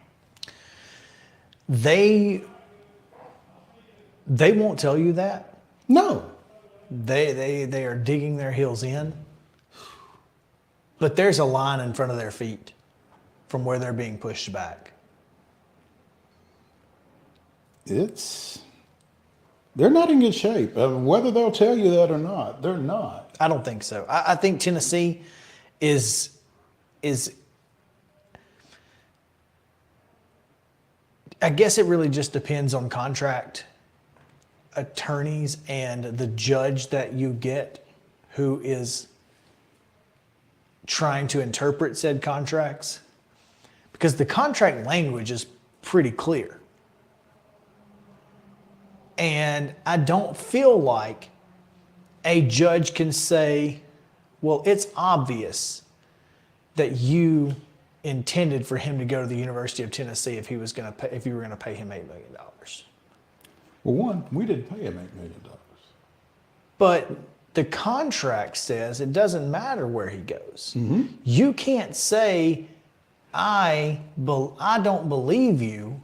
They won't tell you that. No. They are digging their heels in. But there's a line in front of their feet from where they're being pushed back. They're not in good shape. Whether they'll tell you that or not, they're not. I don't think so. I think Tennessee is I guess it really just depends on contract attorneys and the judge that you get who is trying to interpret said contracts, because the contract language is pretty clear. And I don't feel like a judge can say, well, it's obvious that you intended for him to go to the University of Tennessee if you were going to pay him $8 million. Well, we didn't pay him $8 million. But the contract says it doesn't matter where he goes. Mm-hmm. You can't say, I don't believe you.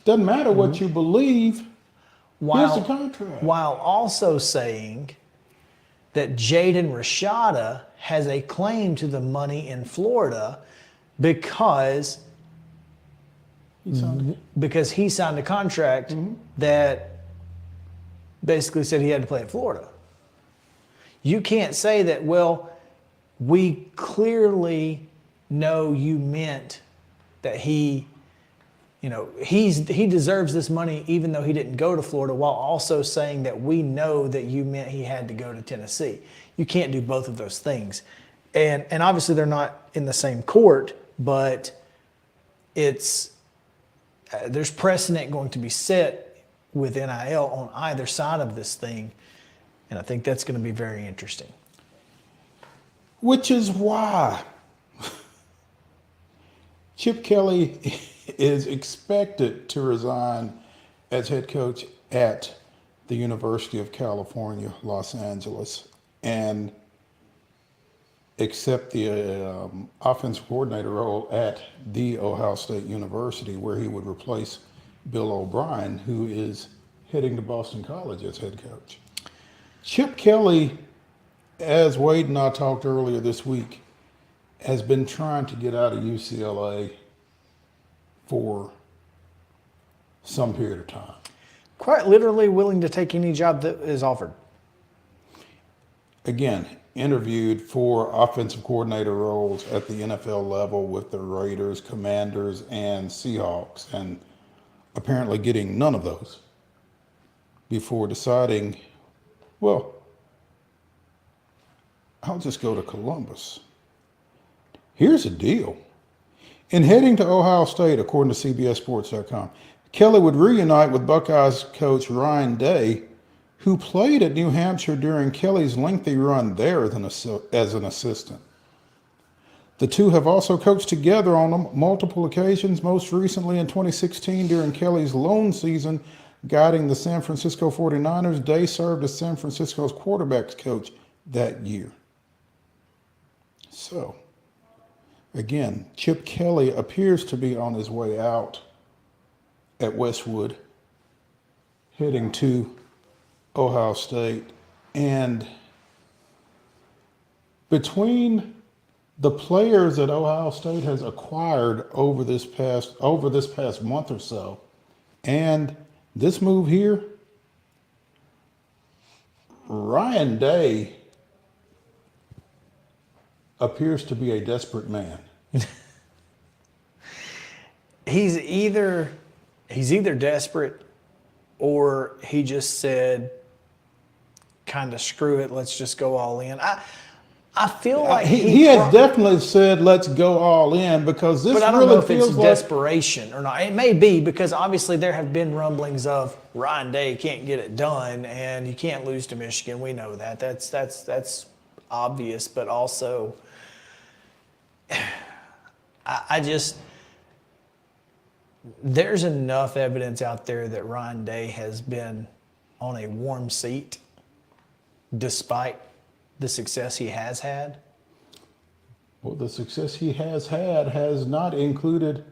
Doesn't matter what you believe. Here's the contract. While also saying that Jaden Rashada has a claim to the money in Florida because he signed a contract that basically said he had to play in Florida. You can't say that, well, we clearly know you meant that he deserves this money even though he didn't go to Florida, while also saying that we know that you meant he had to go to Tennessee. You can't do both of those things. And obviously they're not in the same court, but there's precedent going to be set with NIL on either side of this thing. And I think that's going to be very interesting. Which is why Chip Kelly is expected to resign as head coach at the University of California, Los Angeles, and accept the offensive coordinator role at the Ohio State University, where he would replace Bill O'Brien, who is heading to Boston College as head coach. Chip Kelly as Wade and I talked earlier this week, has been trying to get out of UCLA for some period of time. Quite literally willing to take any job that is offered. Again, interviewed for offensive coordinator roles at the NFL level with the Raiders, Commanders, and Seahawks, and apparently getting none of those before deciding, well, I'll just go to Columbus. Here's the deal. In heading to Ohio State, according to CBSSports.com, Kelly would reunite with Buckeyes coach Ryan Day, who played at New Hampshire during Kelly's lengthy run there as an assistant. The two have also coached together on multiple occasions, most recently in 2016 during Kelly's lone season guiding the San Francisco 49ers. Day served as San Francisco's quarterbacks coach that year. So, again, Chip Kelly appears to be on his way out at Westwood, heading to Ohio State. And between the players that Ohio State has acquired over this past month or so and this move here, Ryan Day appears to be a desperate man. He's either desperate or he just said, kind of screw it, let's just go all in. I feel like he has definitely said, let's go all in, because this but I don't really know if feels it's like desperation or not. It may be, because obviously there have been rumblings of Ryan Day can't get it done and you can't lose to Michigan. We know that. That's obvious, but also I just, there's enough evidence out there that Ryan Day has been on a warm seat despite the success he has had. Well, the success he has had has not included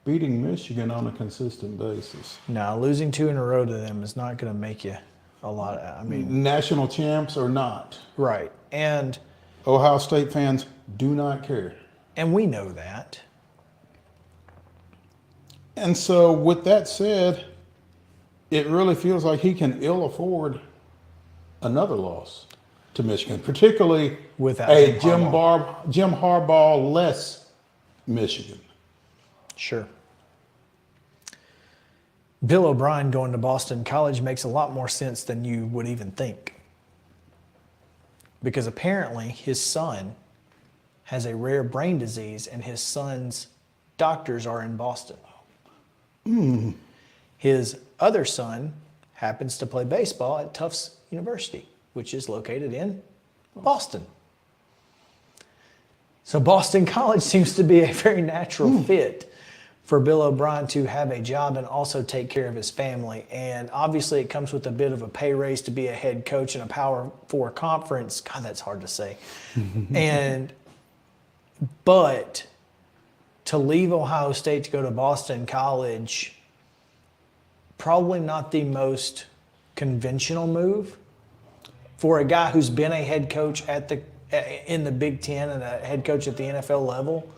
beating Michigan on a consistent basis. No, losing 2 in a row to them is not going to make you a lot. National champs or not. Right. And Ohio State fans do not care. And we know that. And so with that said, it really feels like he can ill afford another loss to Michigan, particularly without a Jim Harbaugh-less Michigan. Sure. Bill O'Brien going to Boston College makes a lot more sense than you would even think. Because apparently his son has a rare brain disease and his son's doctors are in Boston. His other son happens to play baseball at Tufts University, which is located in Boston. So Boston College seems to be a very natural fit for Bill O'Brien to have a job and also take care of his family. And obviously it comes with a bit of a pay raise to be a head coach in a Power 4 conference. God, that's hard to say. But to leave Ohio State to go to Boston College, probably not the most conventional move for a guy who's been a head coach in the Big Ten and a head coach at the NFL level.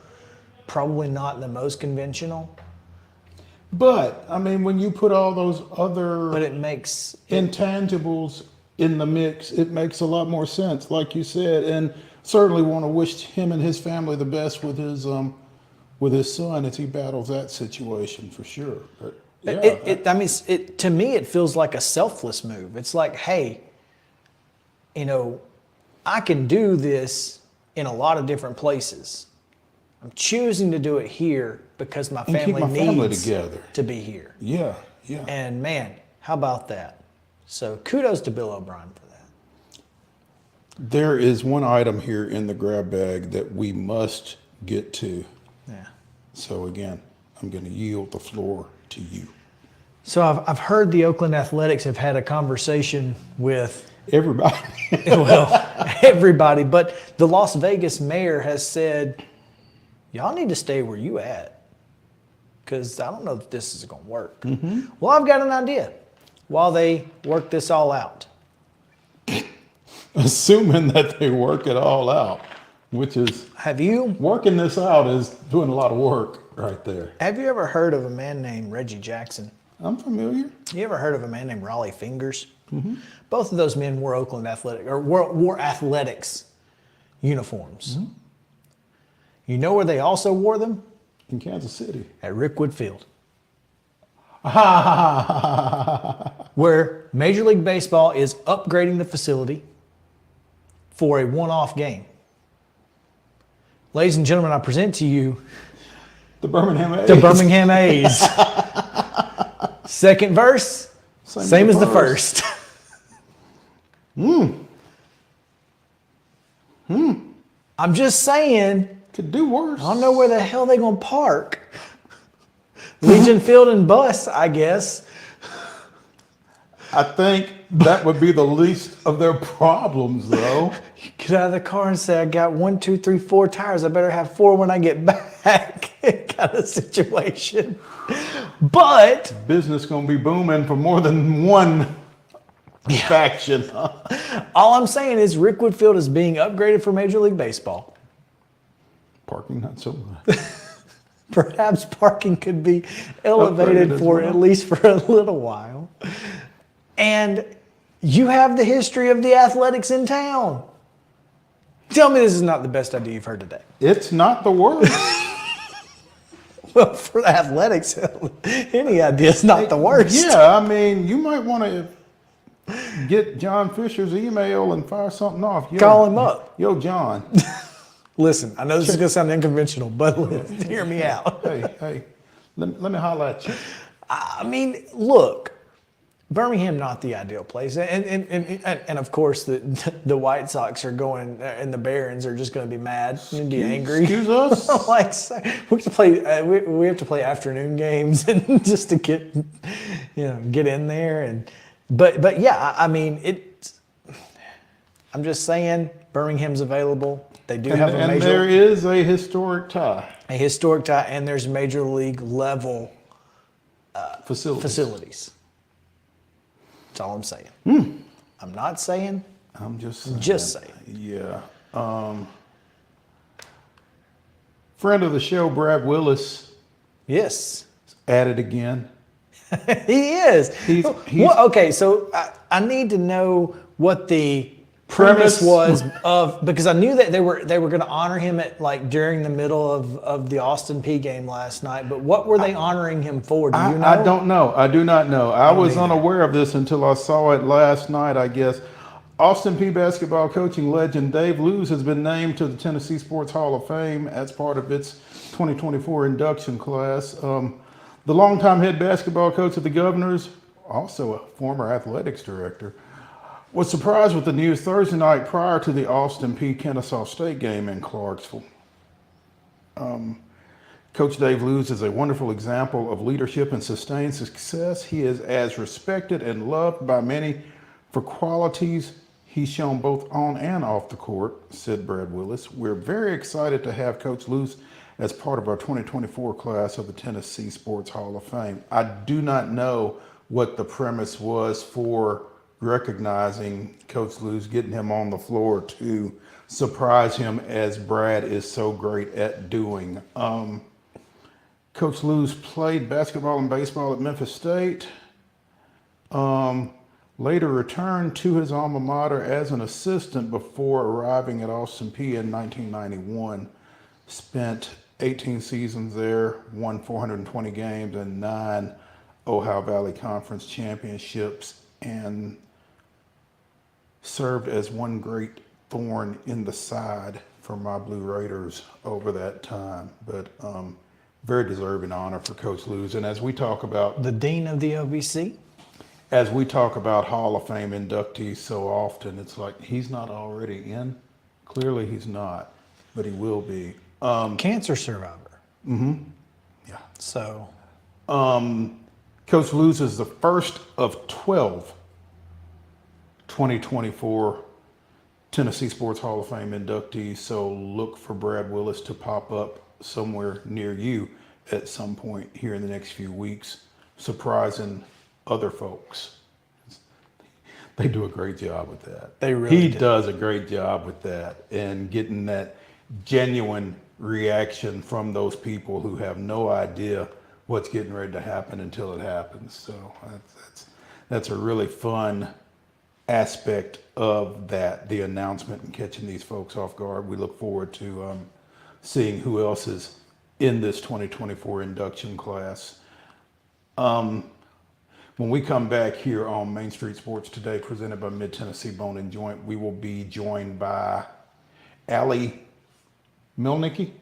Probably not the most conventional. But I mean, when you put all those other intangibles in the mix, it makes a lot more sense, like you said, and certainly want to wish him and his family the best with his son as he battles that situation for sure. But yeah, to me, it feels like a selfless move. It's like, hey, I can do this in a lot of different places. I'm choosing to do it here because my family needs to be here. Yeah, yeah. And man, how about that? So kudos to Bill O'Brien for that. There is one item here in the grab bag that we must get to. Yeah. So again, I'm going to yield the floor to you. So I've heard the Oakland Athletics have had a conversation with everybody. Everybody, but the Las Vegas mayor has said, y'all need to stay where you at, because I don't know if this is going to work. Well, I've got an idea while they work this all out. assuming that they work it all out, which is working this out is doing a lot of work right there. Have you ever heard of a man named Reggie Jackson? I'm familiar. You ever heard of a man named Raleigh Fingers? Mm-hmm. Both of those men wore Oakland Athletic or wore athletics uniforms. Mm-hmm. You know where they also wore them? In Kansas City. At Rickwood Field. Where Major League Baseball is upgrading the facility for a one-off game. Ladies and gentlemen, I present to you the Birmingham A's. The Birmingham A's. Second verse, same as the first. I'm just saying. Could do worse. I don't know where the hell they're going to park. Legion Field and bus, I guess. I think that would be the least of their problems, though. You get out of the car and say, I got 1, 2, 3, 4 tires. I better have 4 when I get back. Kind of situation. But business going to be booming for more than one faction. All I'm saying is Rickwood Field is being upgraded for Major League Baseball. Parking, not so much. Perhaps parking could be elevated for at least for a little while. And you have the history of the athletics in town. Tell me this is not the best idea you've heard today. It's not the worst. Well, for athletics, any idea is not the worst. Yeah, I mean, you might want to get John Fisher's email and fire something off. Call him up. Yo, John. Listen, I know this is going to sound unconventional, but hear me out. Hey, let me holler at you. I mean, look, Birmingham not the ideal place, and of course the White Sox are going, and the Barons are just going to be mad and be angry. Excuse us. Like we have to play, we have to play afternoon games and just to get in there, and but yeah, I mean I'm just saying Birmingham's available. They do have a major. And there is a historic tie. A historic tie, and there's major league level facilities. That's all I'm saying. I'm not saying. I'm just saying. Just saying. Yeah. Friend of the show, Brad Willis. Yes. At it again. He is. He's well, okay, so I need to know what the premise was of, because I knew that they were going to honor him at during the middle of the Austin Peay game last night. But what were they honoring him for? Do you know? I don't know. I do not know. I was unaware of this until I saw it last night, I guess. Austin Peay basketball coaching legend Dave Lewis has been named to the Tennessee Sports Hall of Fame as part of its 2024 induction class. The longtime head basketball coach of the Governors, also a former athletics director, was surprised with the news Thursday night prior to the Austin Peay Kennesaw State game in Clarksville. Coach Dave Lewis is a wonderful example of leadership and sustained success. He is as respected and loved by many for qualities he's shown both on and off the court, said Brad Willis. We're very excited to have Coach Lewis as part of our 2024 class of the Tennessee Sports Hall of Fame. I do not know what the premise was for recognizing Coach Lewis, getting him on the floor to surprise him, as Brad is so great at doing. Coach Lewis played basketball and baseball at Memphis State. Later returned to his alma mater as an assistant before arriving at Austin Peay in 1991. Spent 18 seasons there, won 420 games and 9 Ohio Valley Conference championships, and served as one great thorn in the side for my Blue Raiders over that time. But very deserving honor for Coach Lewis. And as we talk about the Dean of the OVC, as we talk about Hall of Fame inductees so often, it's like he's not already in. Clearly he's not, but he will be. Cancer survivor. Mm-hmm. Yeah. So Coach Lewis is the first of 12 2024 Tennessee Sports Hall of Fame inductees, so look for Brad Willis to pop up somewhere near you at some point here in the next few weeks, surprising other folks. They do a great job with that. They really He do. does a great job with that and getting that genuine reaction from those people who have no idea what's getting ready to happen until it happens. So that's a really fun aspect of that, the announcement and catching these folks off guard. We look forward to seeing who else is in this 2024 induction class. When we come back here on Main Street Sports Today, presented by Mid-Tennessee Bone and Joint, we will be joined by Allie Mielnicki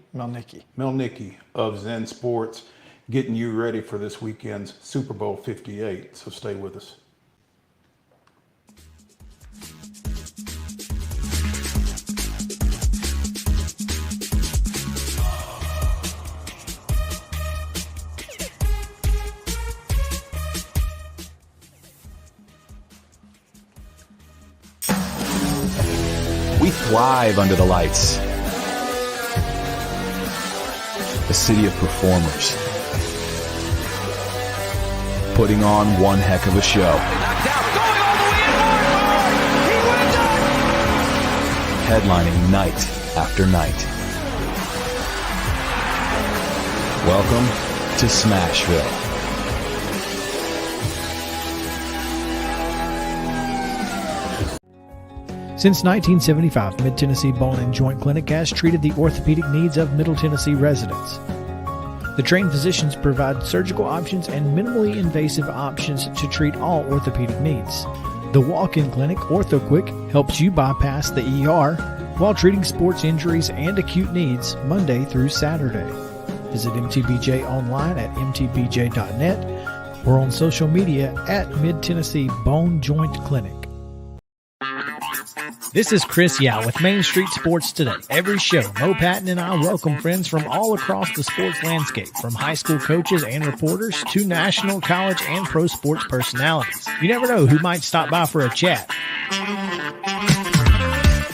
of Zen Sports, getting you ready for this weekend's Super Bowl 58. So stay with us. We thrive under the lights. A city of performers. Putting on one heck of a show. Headlining night after night. Welcome to Smashville. Since 1975, Mid-Tennessee Bone and Joint Clinic has treated the orthopedic needs of Middle Tennessee residents. The trained physicians provide surgical options and minimally invasive options to treat all orthopedic needs. The walk-in clinic, OrthoQuick, helps you bypass the ER while treating sports injuries and acute needs Monday through Saturday. Visit MTBJ online at mtbj.net or on social media at Mid-Tennessee Bone Joint Clinic. This is Chris Yao with Main Street Sports Today. Every show, Mo Patton and I welcome friends from all across the sports landscape, from high school coaches and reporters to national, college, and pro sports personalities. You never know who might stop by for a chat.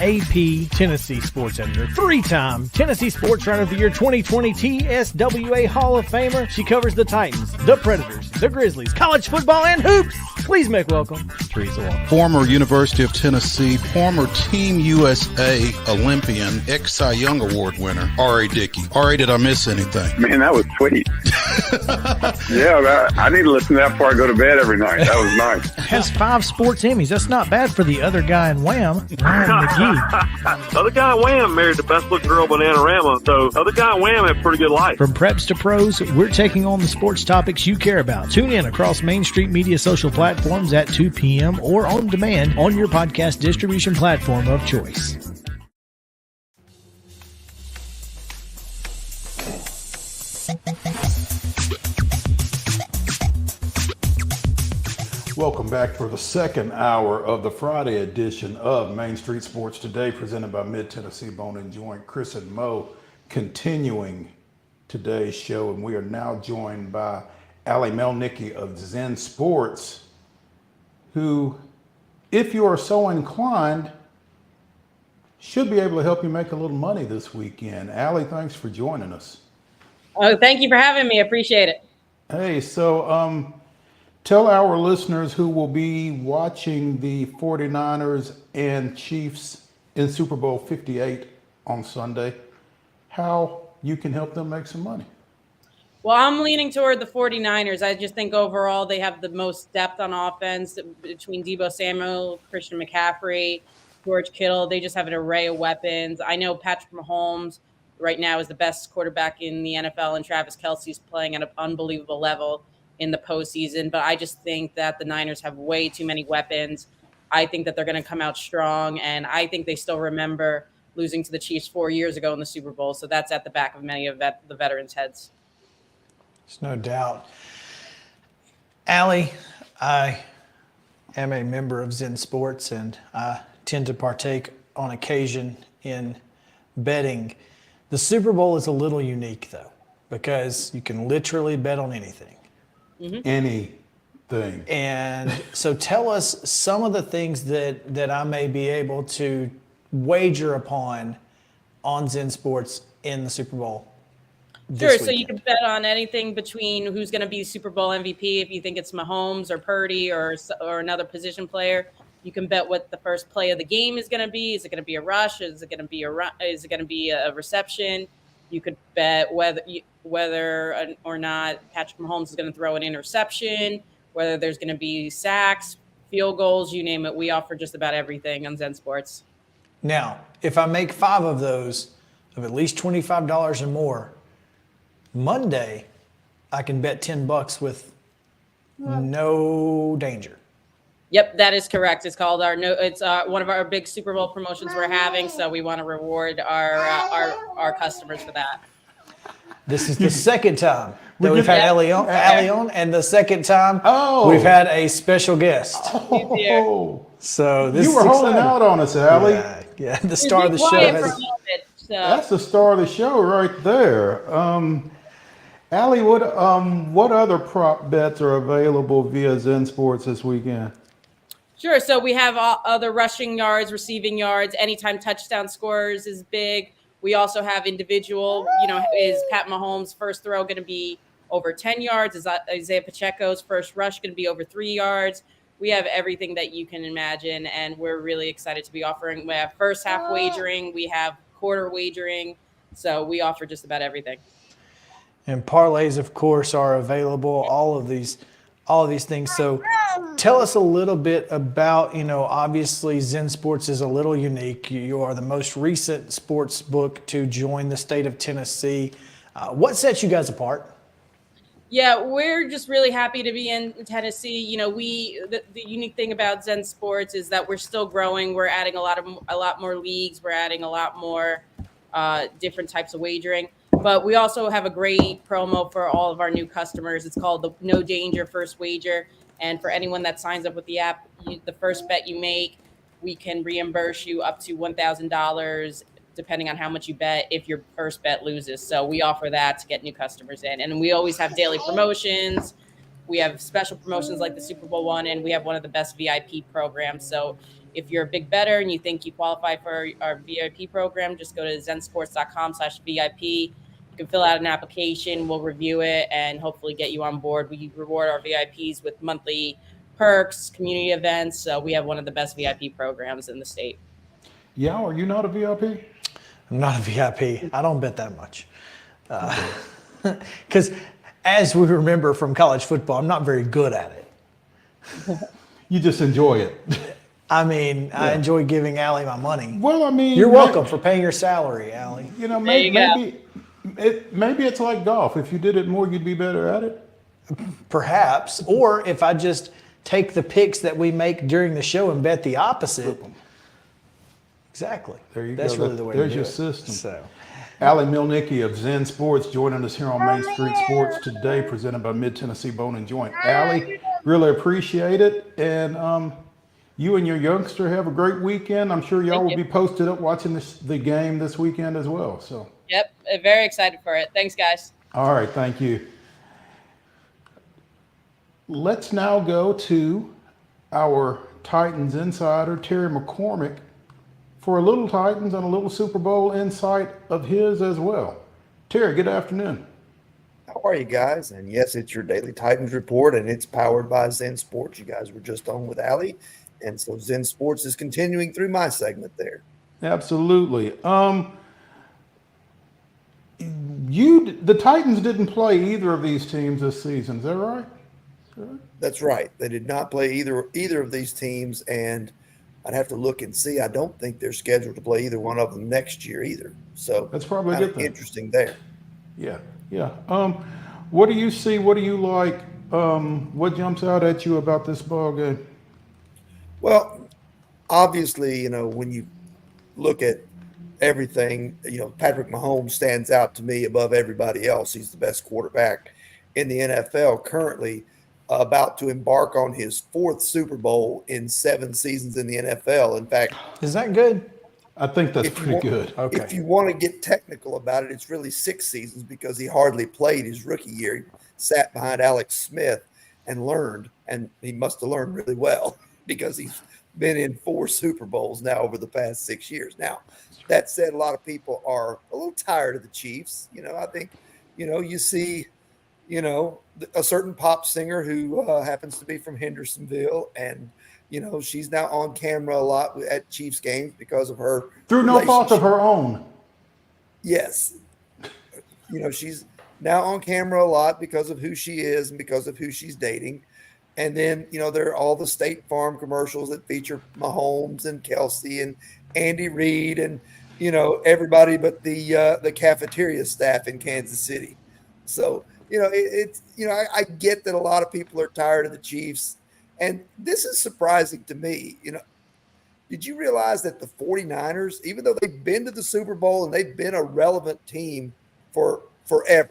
AP Tennessee Sports Editor, three-time Tennessee Sports Writer of the Year 2020 TSWA Hall of Famer. She covers the Titans, the Predators, the Grizzlies, college football, and hoops. Please make welcome Teresa Walker. Former University of Tennessee, former Team USA Olympian, ex-Cy Young Award winner, R.A. Dickey. R.A., did I miss anything? Man, that was sweet. Yeah, I need to listen to that before I go to bed every night. That was nice. Has 5 sports Emmys. That's not bad for the other guy in Wham, Ryan McGee. The other guy in Wham married the best looking girl, Bananarama, so the other guy in Wham had a pretty good life. From preps to pros, we're taking on the sports topics you care about. Tune in across Main Street Media social platforms at 2 p.m. or on demand on your podcast distribution platform of choice. Welcome back for the second hour of the Friday edition of Main Street Sports Today, presented by Mid-Tennessee Bone and Joint. Chris and Mo continuing today's show, and we are now joined by Allie Mielnicki of Zen Sports, who, if you are so inclined, should be able to help you make a little money this weekend. Allie, thanks for joining us. Oh, thank you for having me. I appreciate it. Hey, so tell our listeners who will be watching the 49ers and Chiefs in Super Bowl 58 on Sunday how you can help them make some money. Well, I'm leaning toward the 49ers. I just think overall they have the most depth on offense between Deebo Samuel, Christian McCaffrey, George Kittle. They just have an array of weapons. I know Patrick Mahomes right now is the best quarterback in the NFL, and Travis Kelce's playing at an unbelievable level in the postseason. But I just think that the Niners have way too many weapons. I think that they're going to come out strong, and I think they still remember losing to the Chiefs 4 years ago in the Super Bowl. So that's at the back of many of the veterans' heads. There's no doubt. Allie, I am a member of Zen Sports, and I tend to partake on occasion in betting. The Super Bowl is a little unique, though, because you can literally bet on anything. Mm-hmm. Anything. And so tell us some of the things that I may be able to wager upon on Zen Sports in the Super Bowl. Sure. So you can bet on anything between who's going to be Super Bowl MVP if you think it's Mahomes or Purdy or another position player, You can bet what the first play of the game is going to be. Is it going to be a rush? Is it going to be is it going to be a reception? You could bet whether or not Patrick Mahomes is going to throw an interception, whether there's going to be sacks, field goals, you name it. We offer just about everything on Zen Sports. Now, if I make 5 of those of at least $25 or more, Monday I can bet $10 with no danger. Yep, that is correct. It's called it's one of our big Super Bowl promotions we're having, so we want to reward our customers for that. This is the second time that we've had Allie on, and the second time we've had a special guest. So this you were holding out on us, Allie. Yeah, the star of the show. That's the star of the show right there. Allie, what other prop bets are available via Zen Sports this weekend? Sure. So we have other rushing yards, receiving yards, anytime touchdown scores is big. We also have individual, is Pat Mahomes' first throw going to be over 10 yards? Is Isaiah Pacheco's first rush going to be over 3 yards? We have everything that you can imagine, and we're really excited to be offering. We have first half wagering. We have quarter wagering. So we offer just about everything. And parlays, of course, are available, all of these things. So tell us a little bit about, obviously Zen Sports is a little unique. You are the most recent sports book to join the state of Tennessee. What sets you guys apart? Yeah, we're just really happy to be in Tennessee. The unique thing about Zen Sports is that we're still growing. We're adding a lot more leagues. We're adding a lot more different types of wagering. But we also have a great promo for all of our new customers. It's called the No Danger First Wager. And for anyone that signs up with the app, the first bet you make, we can reimburse you up to $1,000, depending on how much you bet, if your first bet loses. So we offer that to get new customers in. And we always have daily promotions. We have special promotions like the Super Bowl one, and we have one of the best VIP programs. So if you're a big bettor and you think you qualify for our VIP program, just go to zensports.com/VIP. You can fill out an application. We'll review it and hopefully get you on board. We reward our VIPs with monthly perks, community events. So we have one of the best VIP programs in the state. Yeah, are you not a VIP? I'm not a VIP. I don't bet that much. Because as we remember from college football, I'm not very good at it. You just enjoy it. I mean, I enjoy giving Allie my money. Well, I mean, you're welcome for paying your salary, Allie. Maybe it's like golf. If you did it more, you'd be better at it. Perhaps. Or if I just take the picks that we make during the show and bet the opposite. Exactly. There you That's go. really the way to do it. There's your system. So, Allie MIELNICKI of Zen Sports joining us here on Main Street Sports today, presented by Mid-Tennessee Bone and Joint. Allie, really appreciate it. And you and your youngster have a great weekend. I'm sure y'all will be posted up watching the game this weekend as well. So. Yep, very excited for it. Thanks, guys. All right, thank you. Let's now go to our Titans insider, Terry McCormick, for a little Titans and a little Super Bowl insight of his as well. Terry, good afternoon. How are you guys? And yes, it's your daily Titans report, and it's powered by Zen Sports. You guys were just on with Allie, and so Zen Sports is continuing through my segment there. Absolutely. The Titans didn't play either of these teams this season. Is that right? That's right. They did not play either of these teams, and I'd have to look and see. I don't think they're scheduled to play either one of them next year either. So that's probably a good thing. Interesting there. Yeah. What do you see? What do you like? What jumps out at you about this ball game? Well, obviously, when you look at everything, Patrick Mahomes stands out to me above everybody else. He's the best quarterback in the NFL currently, about to embark on his 4th Super Bowl in 7 seasons in the NFL. In fact, is that good? I think that's pretty good. Okay. If you want to get technical about it, it's really 6 seasons because he hardly played his rookie year. He sat behind Alex Smith and learned, and he must have learned really well because he's been in 4 Super Bowls now over the past 6 years. Now, that said, a lot of people are a little tired of the Chiefs. I think, you see, a certain pop singer who happens to be from Hendersonville and she's now on camera a lot at Chiefs games because of her through no fault of her own. Yes. She's now on camera a lot because of who she is and because of who she's dating. And then, there are all the State Farm commercials that feature Mahomes and Kelsey and Andy Reid and, everybody but the cafeteria staff in Kansas City. So, I get that a lot of people are tired of the Chiefs. And this is surprising to me. Did you realize that the 49ers, even though they've been to the Super Bowl and they've been a relevant team for forever,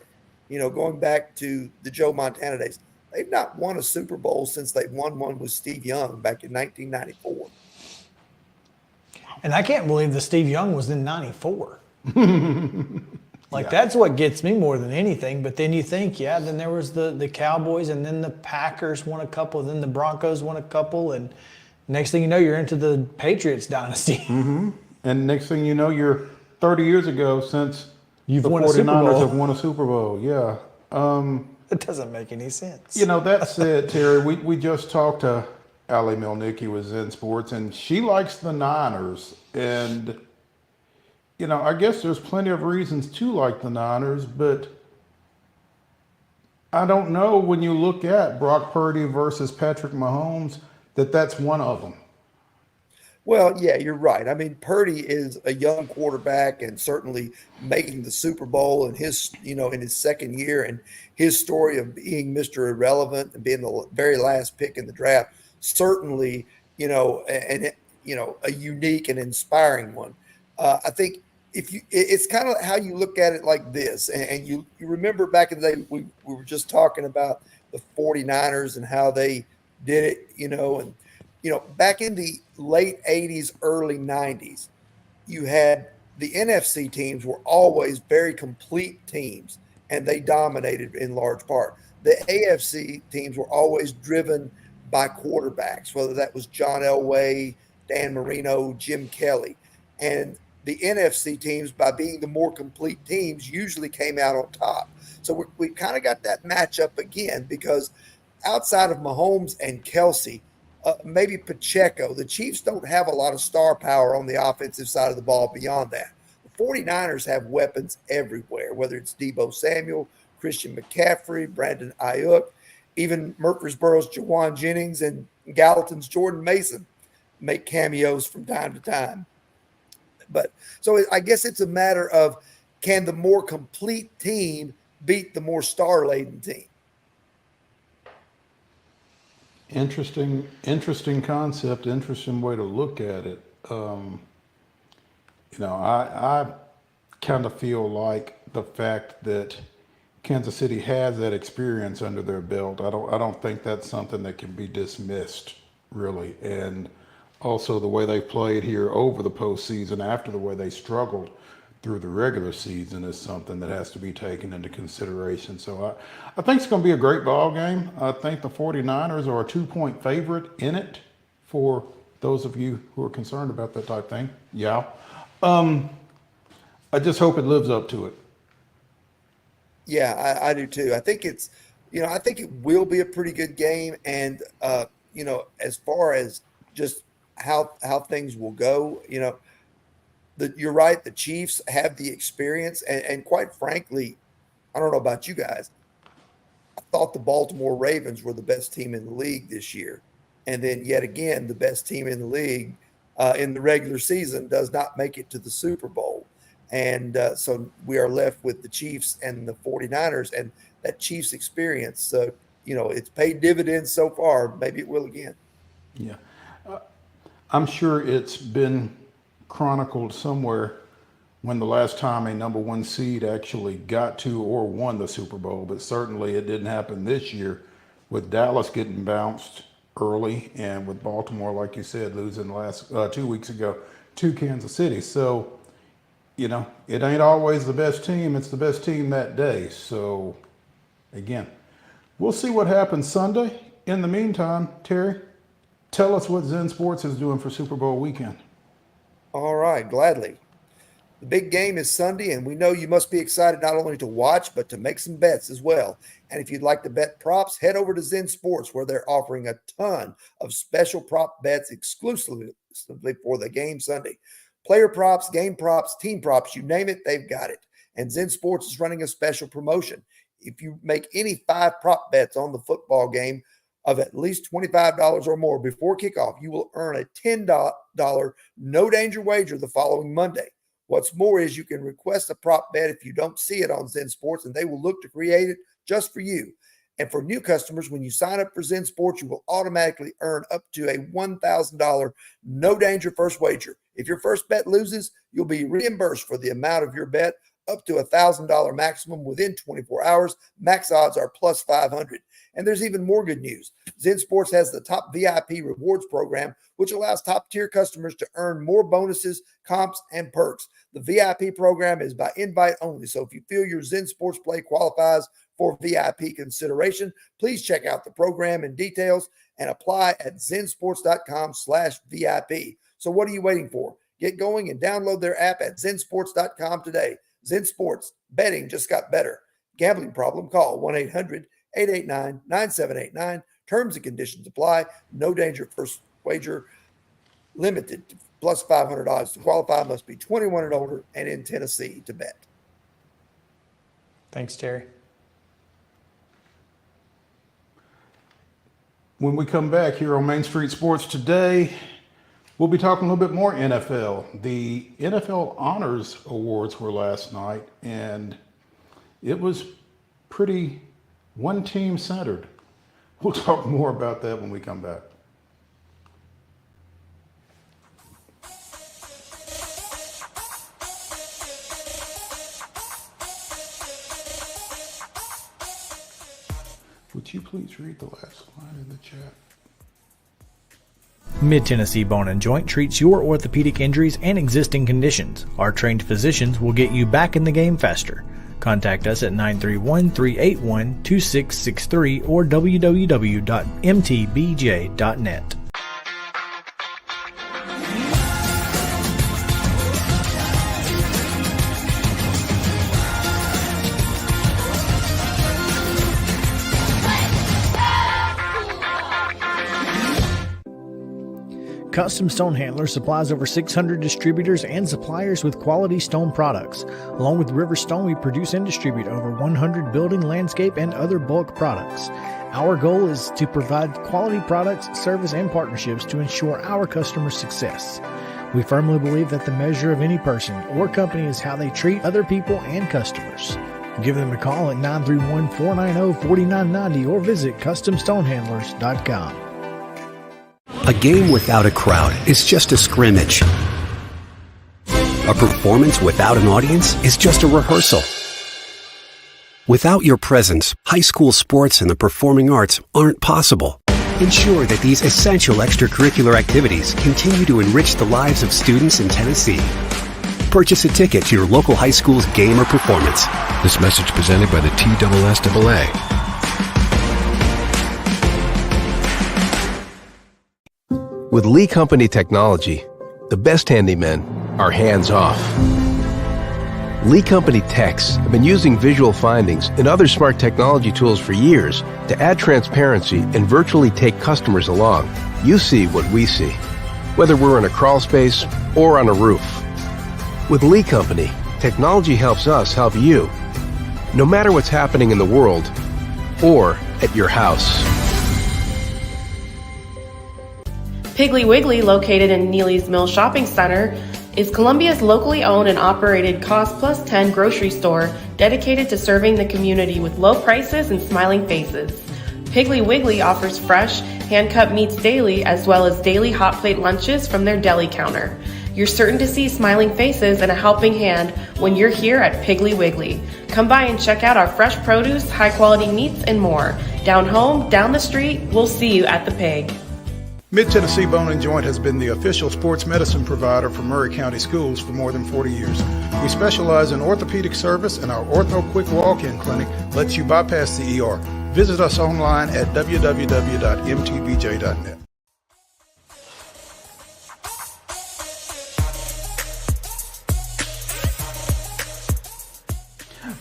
going back to the Joe Montana days, they've not won a Super Bowl since they won one with Steve Young back in 1994. And I can't believe that Steve Young was in 94. That's what gets me more than anything. But then you think, then there was the Cowboys, and then the Packers won a couple, then the Broncos won a couple, and next thing you know, you're into the Patriots dynasty. Mm-hmm. And next thing you know, you're 30 years ago since the 49ers have won a Super Bowl. Yeah. It doesn't make any sense. That said, Terry, we just talked to Allie Mielnicki with Zen Sports, and she likes the Niners. And, I guess there's plenty of reasons to like the Niners, but I don't know when you look at Brock Purdy versus Patrick Mahomes that's one of them. Well, yeah, you're right. I mean, Purdy is a young quarterback and certainly making the Super Bowl in his, in his second year, and his story of being Mr. Irrelevant and being the very last pick in the draft, certainly, a unique and inspiring one. I think it's kind of how you look at it like this. And you remember back in the day, we were just talking about the 49ers and how they did it, back in the late 80s, early 90s, you had the NFC teams were always very complete teams, and they dominated in large part. The AFC teams were always driven by quarterbacks, whether that was John Elway, Dan Marino, Jim Kelly. And the NFC teams, by being the more complete teams, usually came out on top. So we kind of got that matchup again, because outside of Mahomes and Kelsey, maybe Pacheco, the Chiefs don't have a lot of star power on the offensive side of the ball beyond that. The 49ers have weapons everywhere, whether it's Deebo Samuel, Christian McCaffrey, Brandon Ayuk, even Murfreesboro's Jawan Jennings and Gallatin's Jordan Mason make cameos from time to time. But so I guess it's a matter of, can the more complete team beat the more star-laden team? Interesting concept, interesting way to look at it. I kind of feel like the fact that Kansas City has that experience under their belt, I don't think that's something that can be dismissed, really. And also the way they played here over the postseason after the way they struggled through the regular season is something that has to be taken into consideration. So I think it's going to be a great ball game. I think the 49ers are a 2-point favorite in it, for those of you who are concerned about that type of thing. Yeah. I just hope it lives up to it. Yeah, I do too. I think it's, I think it will be a pretty good game. And, as far as just how things will go, you're right. The Chiefs have the experience, and quite frankly, I don't know about you guys, I thought the Baltimore Ravens were the best team in the league this year, and then yet again, the best team in the league in the regular season does not make it to the Super Bowl, and so we are left with the Chiefs and the 49ers, and that Chiefs experience. So it's paid dividends so far. Maybe it will again. Yeah, I'm sure it's been chronicled somewhere when the last time a number one seed actually got to or won the Super Bowl, but certainly it didn't happen this year, with Dallas getting bounced early and with Baltimore, like you said, losing last 2 weeks ago to Kansas City. So, it ain't always the best team, it's the best team that day. So again, we'll see what happens Sunday. In the meantime, Terry, tell us what Zen Sports is doing for Super Bowl weekend. All right, gladly. The big game is Sunday, and we know you must be excited not only to watch, but to make some bets as well. And if you'd like to bet props, head over to Zen Sports, where they're offering a ton of special prop bets exclusively for the game Sunday. Player props, game props, team props, you name it, they've got it. And Zen Sports is running a special promotion. If you make any 5 prop bets on the football game of at least $25 or more before kickoff, you will earn a $10 no-danger wager the following Monday. What's more is you can request a prop bet if you don't see it on Zen Sports, and they will look to create it just for you. And for new customers, when you sign up for Zen Sports, you will automatically earn up to a $1,000 no-danger first wager. If your first bet loses, you'll be reimbursed for the amount of your bet, up to $1,000 maximum within 24 hours. Max odds are plus 500. And there's even more good news. Zen Sports has the top VIP rewards program, which allows top-tier customers to earn more bonuses, comps, and perks. The VIP program is by invite only, so if you feel your Zen Sports play qualifies for VIP consideration, please check out the program and details and apply at zensports.com/VIP. So what are you waiting for? Get going and download their app at zensports.com today. Zen Sports, betting just got better. Gambling problem? Call 1-800-889-9789. Terms and conditions apply. No danger first wager. Limited to plus 500 odds. To qualify, must be 21 and older and in Tennessee to bet. Thanks, Terry. When we come back here on Main Street Sports today, we'll be talking a little bit more NFL. The NFL Honors Awards were last night, and it was pretty one-team centered. We'll talk more about that when we come back. Would you please read the last line in the chat? Mid-Tennessee Bone and Joint treats your orthopedic injuries and existing conditions. Our trained physicians will get you back in the game faster. Contact us at 931-381-2663 or www.mtbj.net. Custom Stone Handlers supplies over 600 distributors and suppliers with quality stone products. Along with River Stone, we produce and distribute over 100 building, landscape, and other bulk products. Our goal is to provide quality products, service, and partnerships to ensure our customers' success. We firmly believe that the measure of any person or company is how they treat other people and customers. Give them a call at 931-490-4990 or visit CustomStonehandlers.com. A game without a crowd is just a scrimmage. A performance without an audience is just a rehearsal. Without your presence, high school sports and the performing arts aren't possible. Ensure that these essential extracurricular activities continue to enrich the lives of students in Tennessee. Purchase a ticket to your local high school's game or performance. This message presented by the TSSAA. With Lee Company technology, the best handymen are hands-off. Lee Company techs have been using visual findings and other smart technology tools for years to add transparency and virtually take customers along. You see what we see, whether we're in a crawl space or on a roof. With Lee Company, technology helps us help you, no matter what's happening in the world or at your house. Piggly Wiggly, located in Neely's Mill Shopping Center, is Columbia's locally owned and operated Cost Plus 10 grocery store dedicated to serving the community with low prices and smiling faces. Piggly Wiggly offers fresh, hand-cut meats daily as well as daily hot plate lunches from their deli counter. You're certain to see smiling faces and a helping hand when you're here at Piggly Wiggly. Come by and check out our fresh produce, high-quality meats, and more. Down home, down the street, we'll see you at the Pig. Mid-Tennessee Bone and Joint has been the official sports medicine provider for Murray County Schools for more than 40 years. We specialize in orthopedic service, and our Ortho Quick Walk-In Clinic lets you bypass the ER. Visit us online at www.mtbj.net.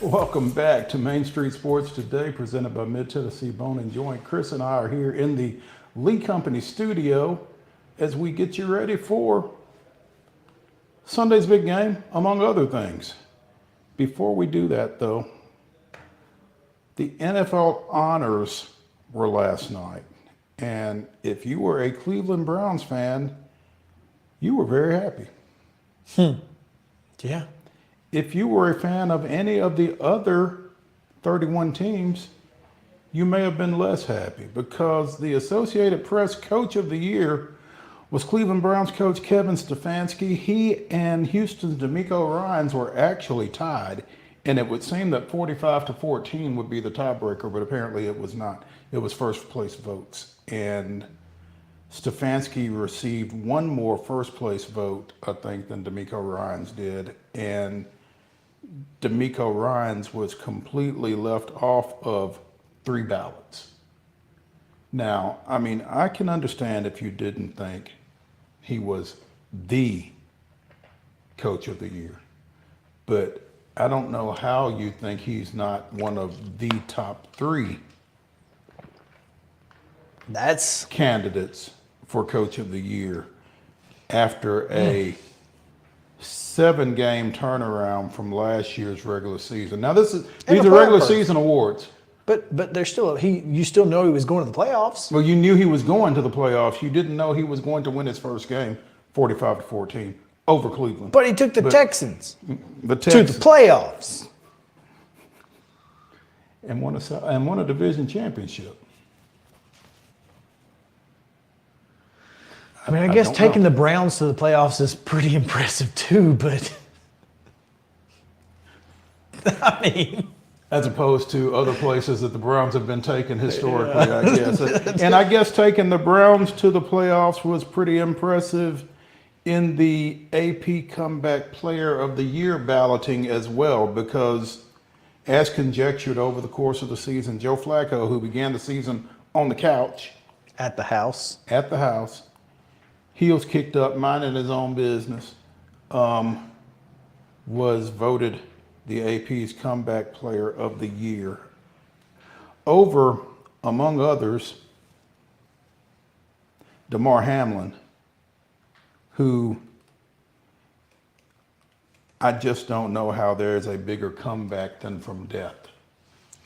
Welcome back to Main Street Sports Today, presented by Mid-Tennessee Bone and Joint. Chris and I are here in the Lee Company studio as we get you ready for Sunday's big game, among other things. Before we do that, though, the NFL honors were last night. And if you were a Cleveland Browns fan, you were very happy. Yeah. If you were a fan of any of the other 31 teams, you may have been less happy, because the Associated Press Coach of the Year was Cleveland Browns coach Kevin Stefanski. He and Houston's DeMeco Ryans were actually tied, and it would seem that 45-14 would be the tiebreaker, but apparently it was not. It was first place votes, and Stefanski received one more first place vote, I think, than DeMeco Ryans did, and DeMeco Ryans was completely left off of 3 ballots. Now, I mean, I can understand if you didn't think he was the coach of the year, but I don't know how you think he's not one of the top 3 candidates for coach of the year after a 7-game turnaround from last year's regular season. Now these are regular season awards. But there's still you still know he was going to the playoffs. Well, you knew he was going to the playoffs. You didn't know he was going to win his first game 45-14 over Cleveland. But he took the Texans to the playoffs and won a division championship. I mean, I guess taking the Browns to the playoffs is pretty impressive too, but I mean, as opposed to other places that the Browns have been taken historically, I guess. And I guess taking the Browns to the playoffs was pretty impressive in the AP Comeback Player of the Year balloting as well, because as conjectured over the course of the season, Joe Flacco, who began the season on the couch at the house, heels kicked up, minding his own business, was voted the AP's Comeback Player of the Year over, among others, Damar Hamlin, who I just don't know how there's a bigger comeback than from death.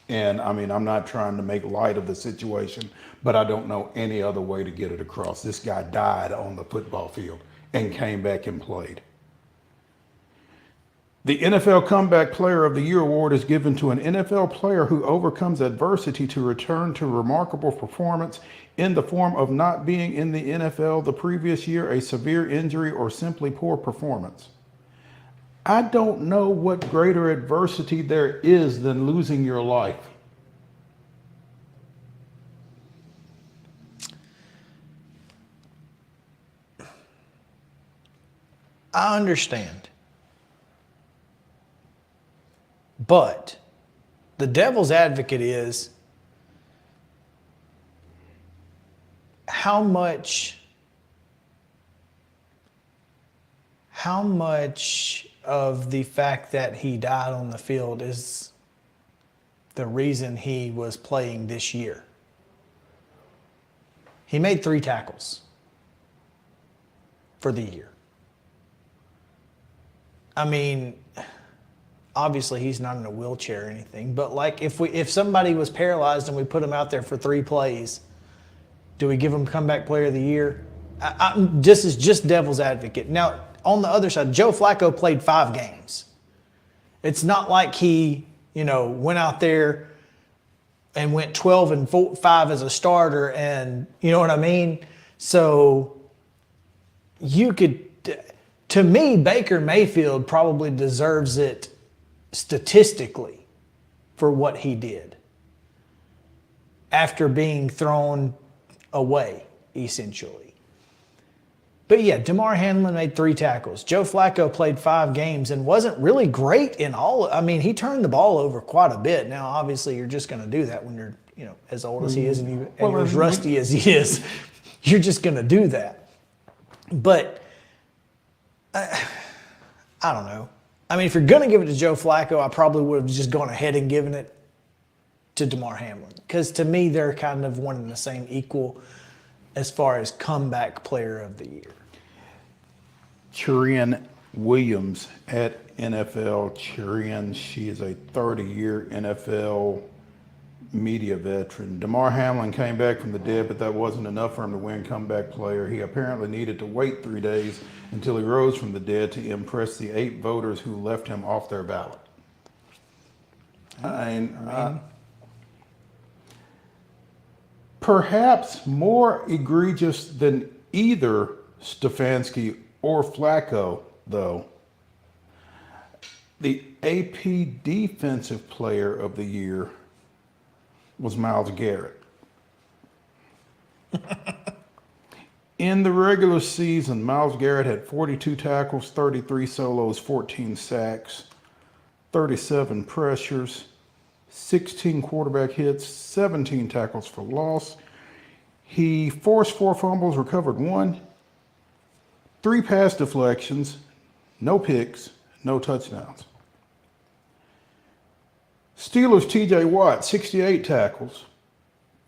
And I mean, I'm not trying to make light of the situation, but I don't know any other way to get it across. This guy died on the football field and came back and played. The NFL Comeback Player of the Year award is given to an NFL player who overcomes adversity to return to remarkable performance in the form of not being in the NFL the previous year, a severe injury, or simply poor performance. I don't know what greater adversity there is than losing your life. I understand. But the devil's advocate is how much of the fact that he died on the field is the reason he was playing this year. He made 3 tackles for the year. I mean, obviously he's not in a wheelchair or anything, but like if somebody was paralyzed and we put him out there for 3 plays, do we give him Comeback Player of the Year? This is just devil's advocate. Now, on the other side, Joe Flacco played 5 games. It's not like he, went out there and went 12-5 as a starter, and you know what I mean? So you could, to me, Baker Mayfield probably deserves it statistically for what he did after being thrown away, essentially. But yeah, Damar Hamlin made 3 tackles. Joe Flacco played 5 games and wasn't really great in all. I mean, he turned the ball over quite a bit. Now, obviously, you're just going to do that when you're, as old as he is and you're as rusty as he is. You're just going to do that. But I don't know. I mean, if you're going to give it to Joe Flacco, I probably would have just gone ahead and given it to Damar Hamlin. Because to me, they're kind of one and the same, equal as far as comeback player of the year. Cherian Williams at NFL Cherian. She is a 30-year NFL media veteran. Damar Hamlin came back from the dead, but that wasn't enough for him to win comeback player. He apparently needed to wait 3 days until he rose from the dead to impress the 8 voters who left him off their ballot. Perhaps more egregious than either Stefanski or Flacco, though, the AP Defensive Player of the Year was Myles Garrett. In the regular season, Myles Garrett had 42 tackles, 33 solos, 14 sacks, 37 pressures, 16 quarterback hits, 17 tackles for loss. He forced 4 fumbles, recovered 1, 3 pass deflections, no picks, no touchdowns. Steelers' TJ Watt, 68 tackles,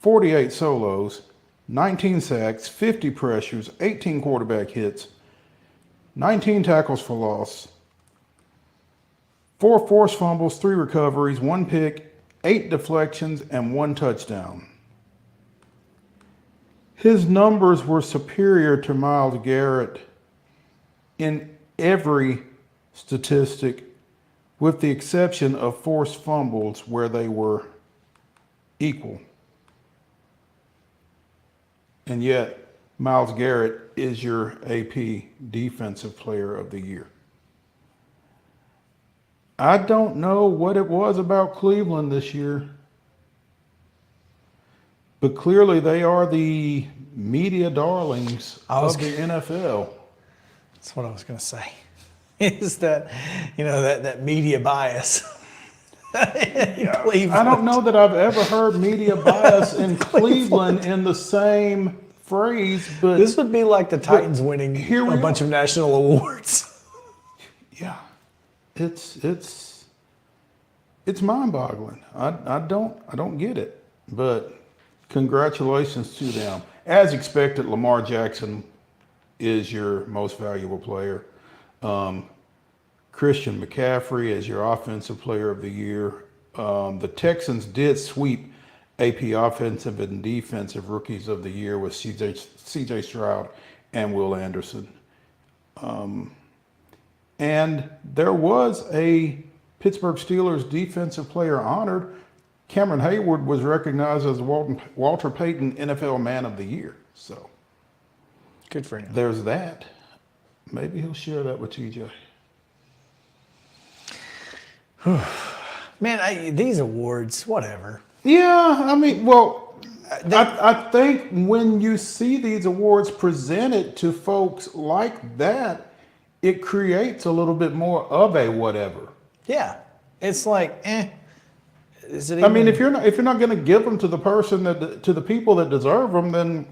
48 solos, 19 sacks, 50 pressures, 18 quarterback hits, 19 tackles for loss, 4 forced fumbles, 3 recoveries, 1 pick, 8 deflections, and 1 touchdown. His numbers were superior to Myles Garrett in every statistic, with the exception of forced fumbles where they were equal. And yet, Myles Garrett is your AP Defensive Player of the Year. I don't know what it was about Cleveland this year, but clearly they are the media darlings of the NFL. That's what I was going to say. Is that, that media bias. I don't know that I've ever heard media bias in Cleveland in the same phrase, but this would be like the Titans winning a bunch of national awards. Yeah, it's mind-boggling. I don't get it, but congratulations to them. As expected, Lamar Jackson is your most valuable player. Christian McCaffrey is your Offensive Player of the Year. The Texans did sweep AP Offensive and Defensive Rookies of the Year with C.J. Stroud and Will Anderson. And there was a Pittsburgh Steelers Defensive Player honored. Cameron Hayward was recognized as Walter Payton NFL Man of the Year. So good for him. There's that. Maybe he'll share that with TJ. Man, these awards, whatever. Yeah, I mean, well, I think when you see these awards presented to folks like that, it creates a little bit more of a whatever. Yeah, it's like, Is it I mean, if you're not going to give them to the person to the people that deserve them, then.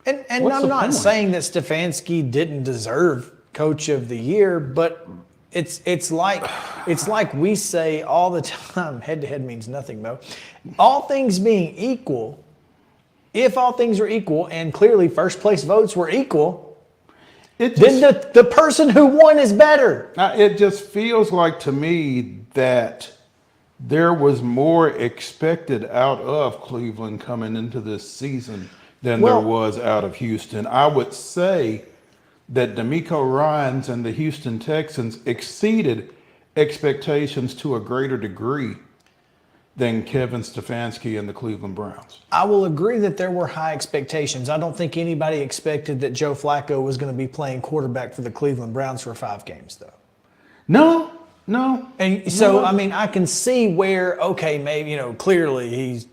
And I'm not saying that Stefanski didn't deserve Coach of the Year, but it's like we say all the time. Head to head means nothing, Mo. All things being equal, if all things are equal, and clearly first place votes were equal, then the person who won is better. It just feels like to me that there was more expected out of Cleveland coming into this season than there was out of Houston. I would say that D'Amico Ryans and the Houston Texans exceeded expectations to a greater degree than Kevin Stefanski and the Cleveland Browns. I will agree that there were high expectations. I don't think anybody expected that Joe Flacco was going to be playing quarterback for the Cleveland Browns for 5 games, though. No. And so, I mean, I can see where, okay, maybe, clearly he's,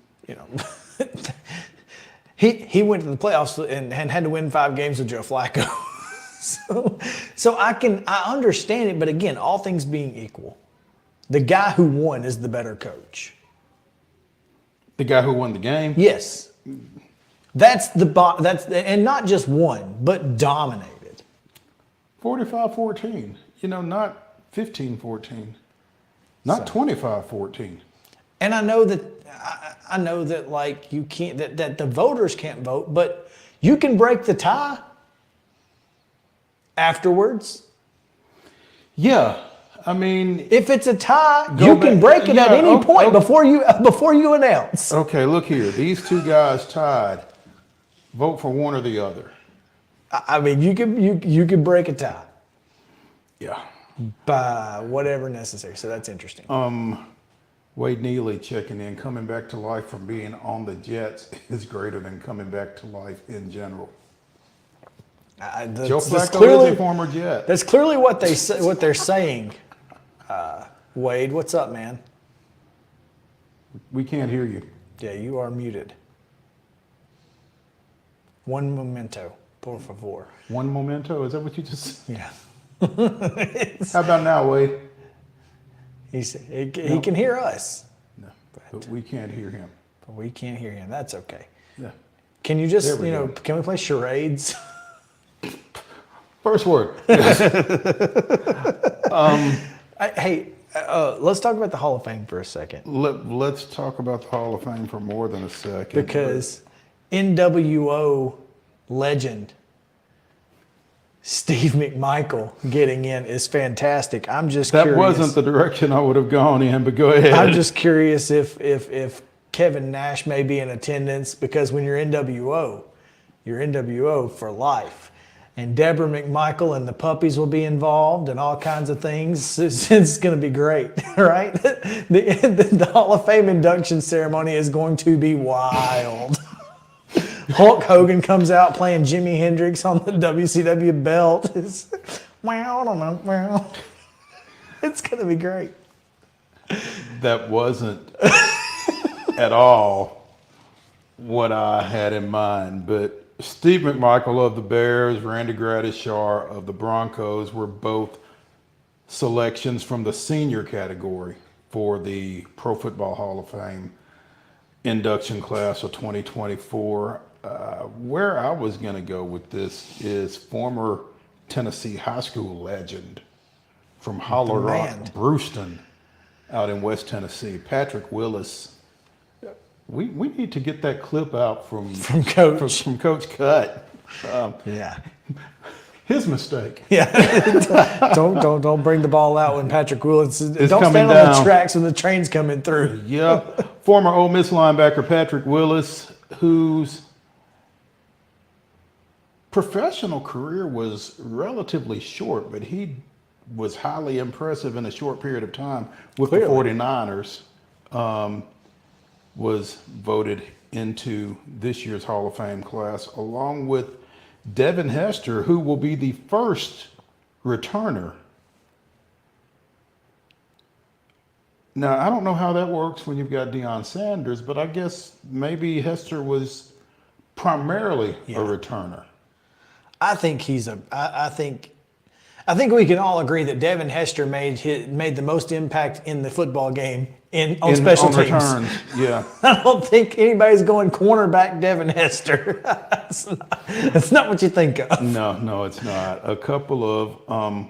he went to the playoffs and had to win 5 games with Joe Flacco. So I understand it, but again, all things being equal, the guy who won is the better coach. The guy who won the game? Yes. And not just won, but dominated. 45-14. Not 15-14, not 25-14. And I know that like you can't that the voters can't vote, but you can break the tie afterwards. Yeah, I mean, if it's a tie, you can break it at any point before you announce. Okay, look here. These two guys tied. Vote for one or the other. I mean, you can break a tie. Yeah. By whatever necessary. So that's interesting. Wade Neely checking in. Coming back to life from being on the Jets is greater than coming back to life in general. Joe Flacco is a former Jet. That's clearly what they're saying. Wade, what's up, man? We can't hear you. Yeah, you are muted. One momento, por favor. One momento? Is that what you just said? Yeah. How about now, Wade? He can hear us. No, but we can't hear him. But we can't heir him. That's okay. Yeah. Can you just, can we play charades? First word. Hey, let's talk about the Hall of Fame for a second. Let's talk about the Hall of Fame for more than a second. Because NWO legend Steve McMichael getting in is fantastic. I'm just curious. That wasn't the direction I would have gone in, but go ahead. I'm just curious if Kevin Nash may be in attendance, because when you're NWO for life. And Deborah McMichael and the puppies will be involved and all kinds of things. It's going to be great, right? The Hall of Fame induction ceremony is going to be wild. Hulk Hogan comes out playing Jimi Hendrix on the WCW belt. It's going to be great. That wasn't at all what I had in mind, but Steve McMichael of the Bears, Randy Gradishar of the Broncos were both selections from the senior category for the Pro Football Hall of Fame induction class of 2024. Where I was going to go with this is former Tennessee high school legend from Hollow Rock, Brewston, out in West Tennessee, Patrick Willis. We need to get that clip out from Coach. From Coach Cut. Yeah. His mistake. Yeah. don't bring the ball out when Patrick Willis is don't coming stand down on the tracks when the train's coming through. Yep. Former Ole Miss linebacker Patrick Willis, whose professional career was relatively short, but he was highly impressive in a short period of time with the 49ers. Was voted into this year's Hall of Fame class, along with Devin Hester, who will be the first returner. Now, I don't know how that works when you've got Deion Sanders, but I guess maybe Hester was primarily a returner. I think I think we can all agree that Devin Hester made the most impact in the football game on special teams. Returns, yeah. I don't think anybody's going cornerback Devin Hester. That's not what you think of. No, it's not. A couple of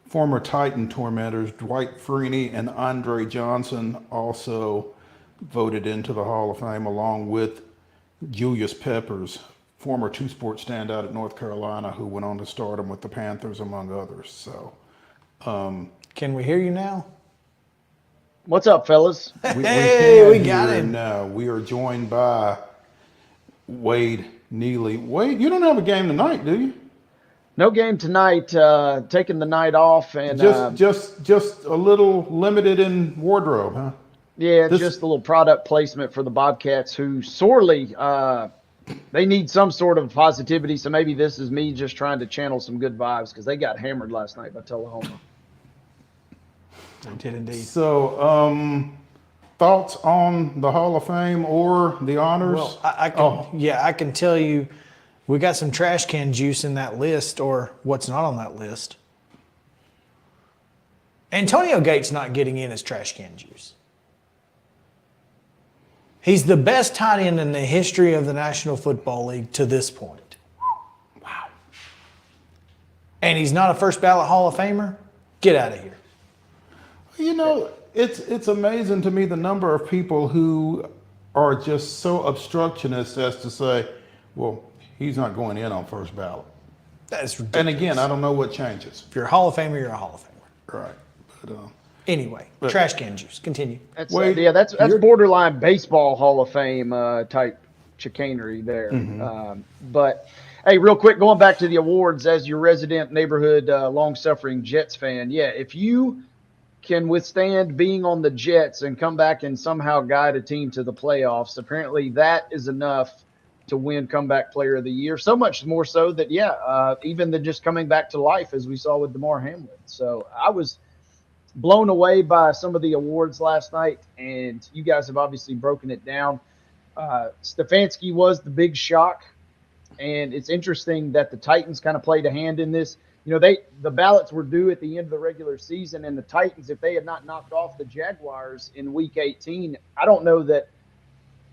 former Titan tormentors, Dwight Freeney and Andre Johnson, also voted into the Hall of Fame, along with Julius Peppers, former two-sport standout at North Carolina, who went on to stardom with the Panthers, among others. So, can we hear you now? What's up, fellas? We got him. Now we are joined by Wade Neely. Wade, you don't have a game tonight, do you? No game tonight. Taking the night off and just a little limited in wardrobe, huh? Yeah, just a little product placement for the Bobcats, who sorely they need some sort of positivity. So maybe this is me just trying to channel some good vibes, because they got hammered last night by Tullahoma. They did indeed. So, thoughts on the Hall of Fame or the honors? Well, I can tell you, we got some trash can juice in that list, or what's not on that list. Antonio Gates not getting in as trash can juice. He's the best tight end in the history of the National Football League to this point. Wow. And he's not a first ballot Hall of Famer? Get out of here. You know, it's amazing to me the number of people who are just so obstructionist as to say, well, he's not going in on first ballot. That's ridiculous. And again, I don't know what changes. If you're a Hall of Famer, you're a Hall of Famer. Right. But, anyway, trash can juice. Continue. That's borderline baseball Hall of Fame type chicanery there. But hey, real quick, going back to the awards as your resident neighborhood long-suffering Jets fan, yeah, if you can withstand being on the Jets and come back and somehow guide a team to the playoffs, apparently that is enough to win Comeback Player of the Year. So much more so that, even than just coming back to life, as we saw with DeMar Hamlin. So I was blown away by some of the awards last night, and you guys have obviously broken it down. Stefanski was the big shock, and it's interesting that the Titans kind of played a hand in this. You know, the ballots were due at the end of the regular season, and the Titans, if they had not knocked off the Jaguars in Week 18, I don't know that.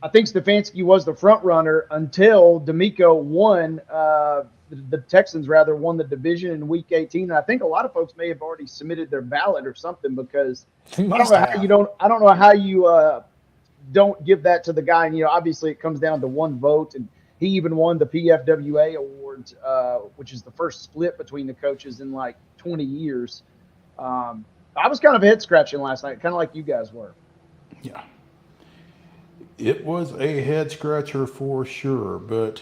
I think Stefanski was the front runner until D'Amico won. The Texans rather won the division in Week 18. And I think a lot of folks may have already submitted their ballot or something because I don't know how you don't give that to the guy. And obviously it comes down to one vote, and he even won the PFWA award, which is the first split between the coaches in like 20 years. I was kind of head scratching last night, kind of like you guys were. Yeah. It was a head scratcher for sure, but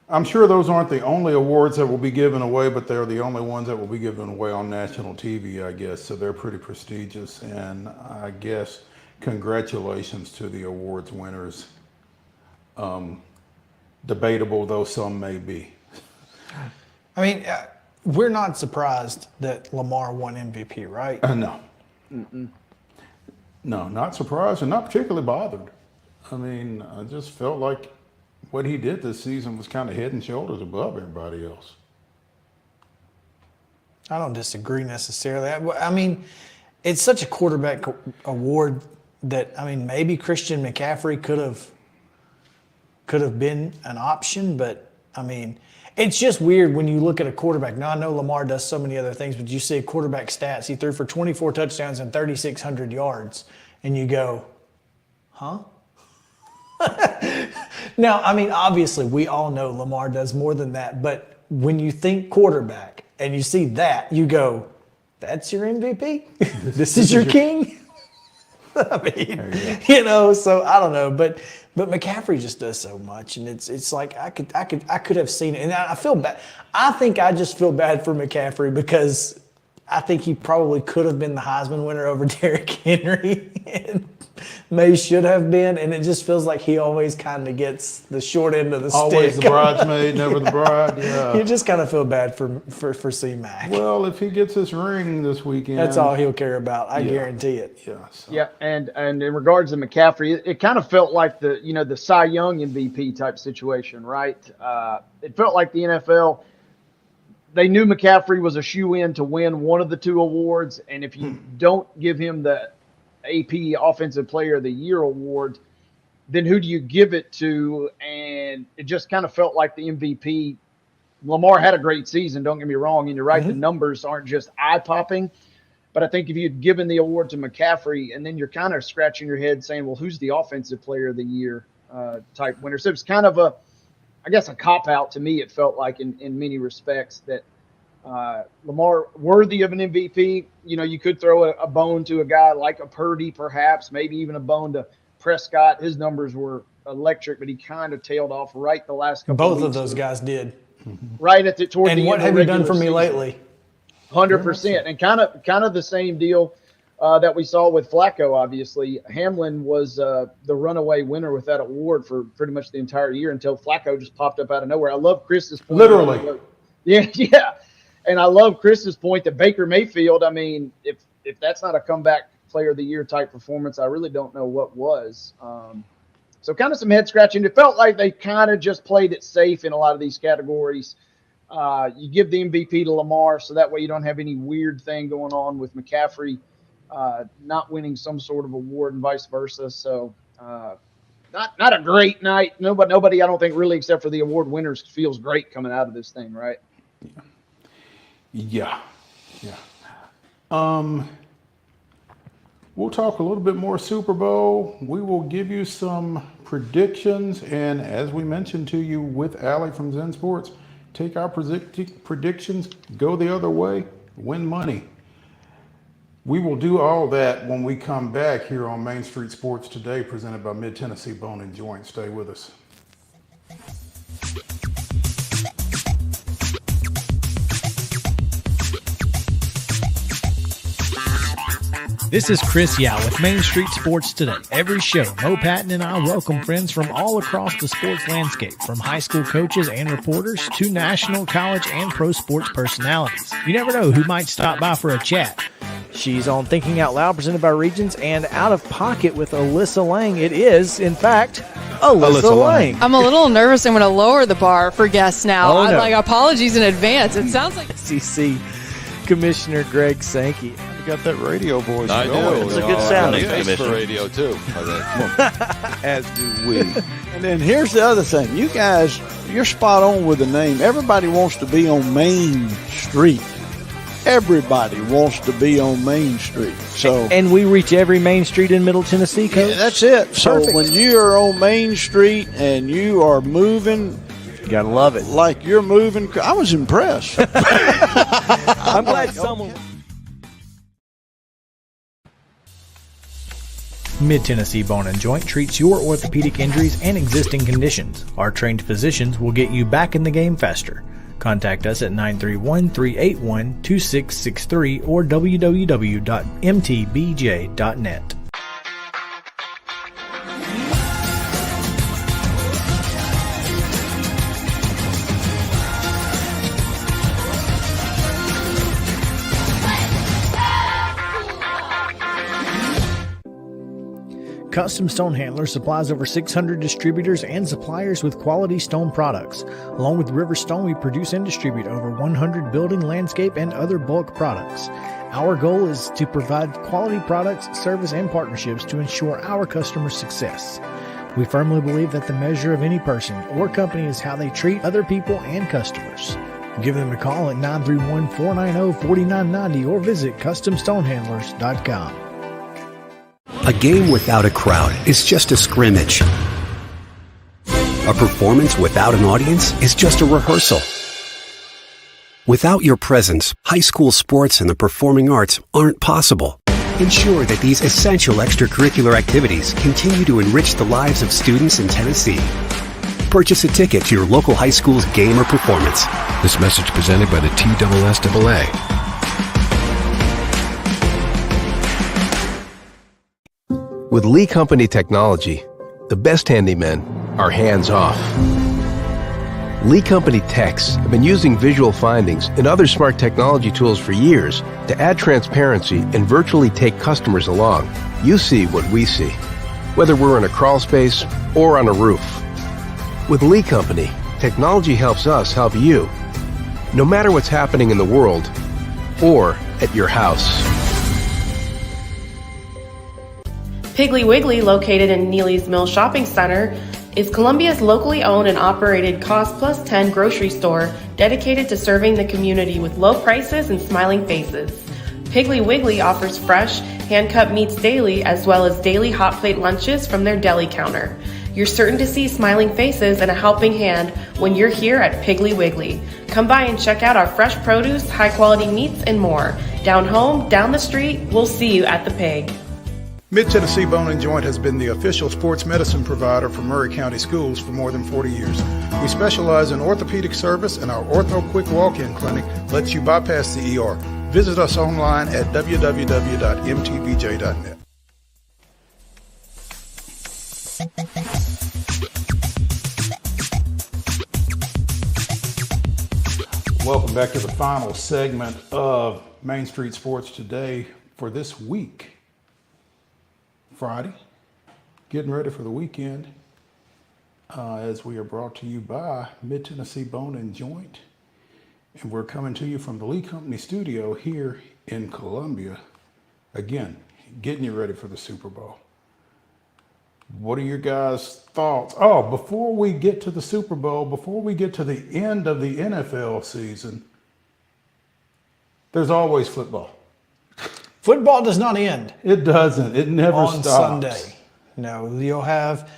I'm sure those aren't the only awards that will be given away, but they're the only ones that will be given away on national TV, I guess. So they're pretty prestigious, and I guess congratulations to the awards winners. Debatable though some may be. I mean, we're not surprised that Lamar won MVP, right? No. No, not surprised and not particularly bothered. I mean, I just felt like what he did this season was kind of head and shoulders above everybody else. I don't disagree necessarily. I mean, it's such a quarterback award that, I mean, maybe Christian McCaffrey could have been an option, but I mean, it's just weird when you look at a quarterback. Now, I know Lamar does so many other things, but you see quarterback stats. He threw for 24 touchdowns and 3,600 yards, and you go, huh? Now, I mean, obviously, we all know Lamar does more than that, but when you think quarterback and you see that, you go, that's your MVP? This is your king? I mean, so I don't know, but McCaffrey just does so much, and it's like I could have seen it, and I feel bad. I think I just feel bad for McCaffrey because I think he probably could have been the Heisman winner over Derrick Henry, and May should have been, and it just feels like he always kind of gets the short end of the stick. Always the bridesmaid, never the bride. Yeah, you just kind of feel bad for C-Mac. Well, if he gets his ring this weekend, that's all he'll care about. I guarantee it. Yeah. So. Yeah, and in regards to McCaffrey, it kind of felt like the Cy Young MVP type situation, right? It felt like the NFL. They knew McCaffrey was a shoe-in to win one of the two awards, and if you don't give him the AP Offensive Player of the Year award, then who do you give it to? And it just kind of felt like the MVP. Lamar had a great season, don't get me wrong, and you're right, the numbers aren't just eye-popping, but I think if you'd given the award to McCaffrey, and then you're kind of scratching your head saying, well, who's the Offensive Player of the Year type winner? So it's kind of a cop-out to me, it felt like in many respects that Lamar worthy of an MVP. You could throw a bone to a guy like a Purdy, perhaps, maybe even a bone to Prescott. His numbers were electric, but he kind of tailed off right the last couple of weeks. Both of those guys did. Right at toward the end. And what have you done for me lately? 100%. And kind of the same deal that we saw with Flacco, obviously. Hamlin was the runaway winner with that award for pretty much the entire year until Flacco just popped up out of nowhere. I love Chris's point. Literally. Yeah. And I love Chris's point that Baker Mayfield, I mean, if that's not a comeback player of the year type performance, I really don't know what was. So kind of some head scratching. It felt like they kind of just played it safe in a lot of these categories. You give the MVP to Lamar, so that way you don't have any weird thing going on with McCaffrey not winning some sort of award and vice versa. So not a great night. Nobody, I don't think, really, except for the award winners, feels great coming out of this thing, right? Yeah. Yeah. We'll talk a little bit more Super Bowl. We will give you some predictions. And as we mentioned to you with Allie from Zen Sports, take our predictions, go the other way, win money. We will do all that when we come back here on Main Street Sports Today, presented by Mid-Tennessee Bone and Joint. Stay with us. This is Chris Yao with Main Street Sports Today. Every show, Mo Patton and I welcome friends from all across the sports landscape, from high school coaches and reporters to national, college, and pro sports personalities. You never know who might stop by for a chat. She's on Thinking Out Loud, presented by Regions, and Out of Pocket with Alyssa Lang. It is, in fact, Alyssa Lang. I'm a little nervous. I'm going to lower the bar for guests now. Oh, no. Like, apologies in advance. It sounds like SEC Commissioner Greg Sankey. You got that radio voice. I do. It's a good sound. Thanks for radio, too. As do we. And then here's the other thing. You guys, you're spot on with the name. Everybody wants to be on Main Street. Everybody wants to be on Main Street. So, and we reach every Main Street in Middle Tennessee, Coach. Yeah, that's it. So Perfect. when you are on Main Street and you are moving, you gotta love it. Like you're moving. I was impressed. I'm glad someone. Mid-Tennessee Bone and Joint treats your orthopedic injuries and existing conditions. Our trained physicians will get you back in the game faster. Contact us at 931-381-2663 or www.mtbj.net. Custom Stone Handlers supplies over 600 distributors and suppliers with quality stone products. Along with River Stone, we produce and distribute over 100 building, landscape, and other bulk products. Our goal is to provide quality products, service, and partnerships to ensure our customers' success. We firmly believe that the measure of any person or company is how they treat other people and customers. Give them a call at 931-490-4990 or visit CustomStonehandlers.com. A game without a crowd is just a scrimmage. A performance without an audience is just a rehearsal. Without your presence, high school sports and the performing arts aren't possible. Ensure that these essential extracurricular activities continue to enrich the lives of students in Tennessee. Purchase a ticket to your local high school's game or performance. This message presented by the TSSAA. With Lee Company technology, the best handymen are hands-off. Lee Company techs have been using visual findings and other smart technology tools for years to add transparency and virtually take customers along. You see what we see, whether we're in a crawl space or on a roof. With Lee Company, technology helps us help you, no matter what's happening in the world or at your house. Piggly Wiggly, located in Neely's Mill Shopping Center, is Columbia's locally owned and operated Cost Plus 10 grocery store dedicated to serving the community with low prices and smiling faces. Piggly Wiggly offers fresh, hand-cut meats daily as well as daily hot plate lunches from their deli counter. You're certain to see smiling faces and a helping hand when you're here at Piggly Wiggly. Come by and check out our fresh produce, high-quality meats, and more. Down home, down the street, we'll see you at the Pig. Mid-Tennessee Bone and Joint has been the official sports medicine provider for Murray County Schools for more than 40 years. We specialize in orthopedic service, and our Ortho Quick Walk-In Clinic lets you bypass the ER. Visit us online at www.mtbj.net. Welcome back to the final segment of Main Street Sports Today for this week. Friday, getting ready for the weekend, as we are brought to you by Mid-Tennessee Bone and Joint. And we're coming to you from the Lee Company studio here in Columbia. Again, getting you ready for the Super Bowl. What are your guys' thoughts? Oh, before we get to the Super Bowl, before we get to the end of the NFL season, There's always football. Football does not end. It doesn't. It never on stops. Sunday. No, you'll have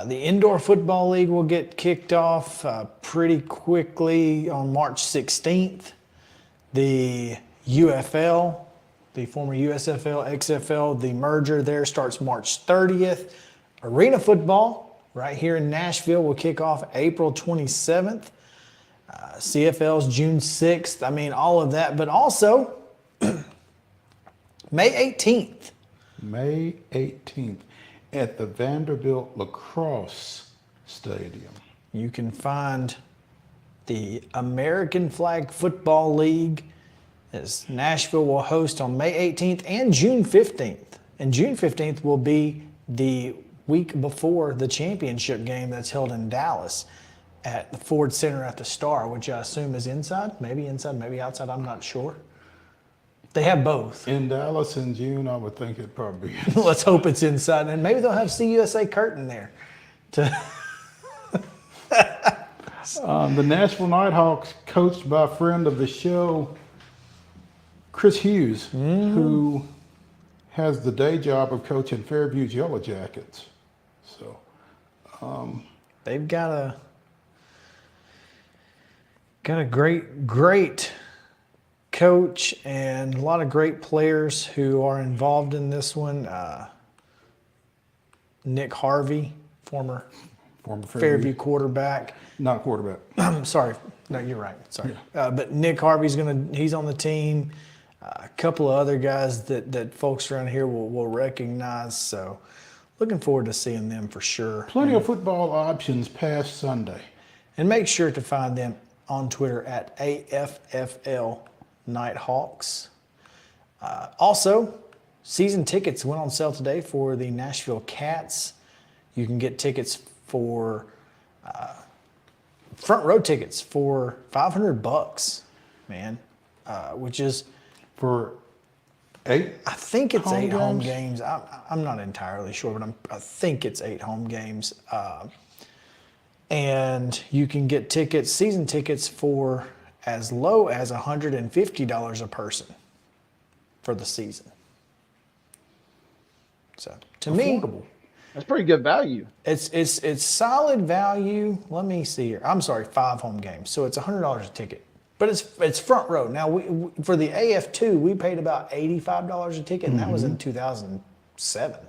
the Indoor Football League will get kicked off pretty quickly on March 16th. The UFL, the former USFL, XFL, the merger there starts March 30th. Arena football right here in Nashville will kick off April 27th. CFL's June 6th. I mean, all of that, but also May 18th. May 18th at the Vanderbilt Lacrosse Stadium. You can find the American Flag Football League as Nashville will host on May 18th and June 15th. And June 15th will be the week before the championship game that's held in Dallas at the Ford Center at the Star, which I assume is inside, maybe outside, I'm not sure. They have both. In Dallas in June, I would think it'd probably be. Let's hope it's inside, and maybe they'll have CUSA curtain there. The Nashville Nighthawks, coached by a friend of the show, Chris Hughes, who has the day job of coaching Fairview's Yellow Jackets. So they've got a great coach and a lot of great players who are involved in this one. Nick Harvey, former Fairview quarterback. Not quarterback. I'm sorry. No, you're right. Sorry. Yeah. But Nick Harvey's he's on the team. A couple of other guys that folks around here will recognize. So looking forward to seeing them for sure. Plenty of football options past Sunday. And make sure to find them on Twitter at AFFL Nighthawks. Also, season tickets went on sale today for the Nashville Cats. You can get tickets for front row tickets for $500, man, which is for 8. I think it's 8 home games. I'm not entirely sure, but I think it's 8 home games. And you can get tickets, season tickets, for as low as $150 a person for the season. So to me, that's pretty good value. It's solid value. Let me see here. I'm sorry, 5 home games, so it's $100 a ticket. But it's front row. Now we for the AF2 we paid about $85 a ticket, and that was in 2007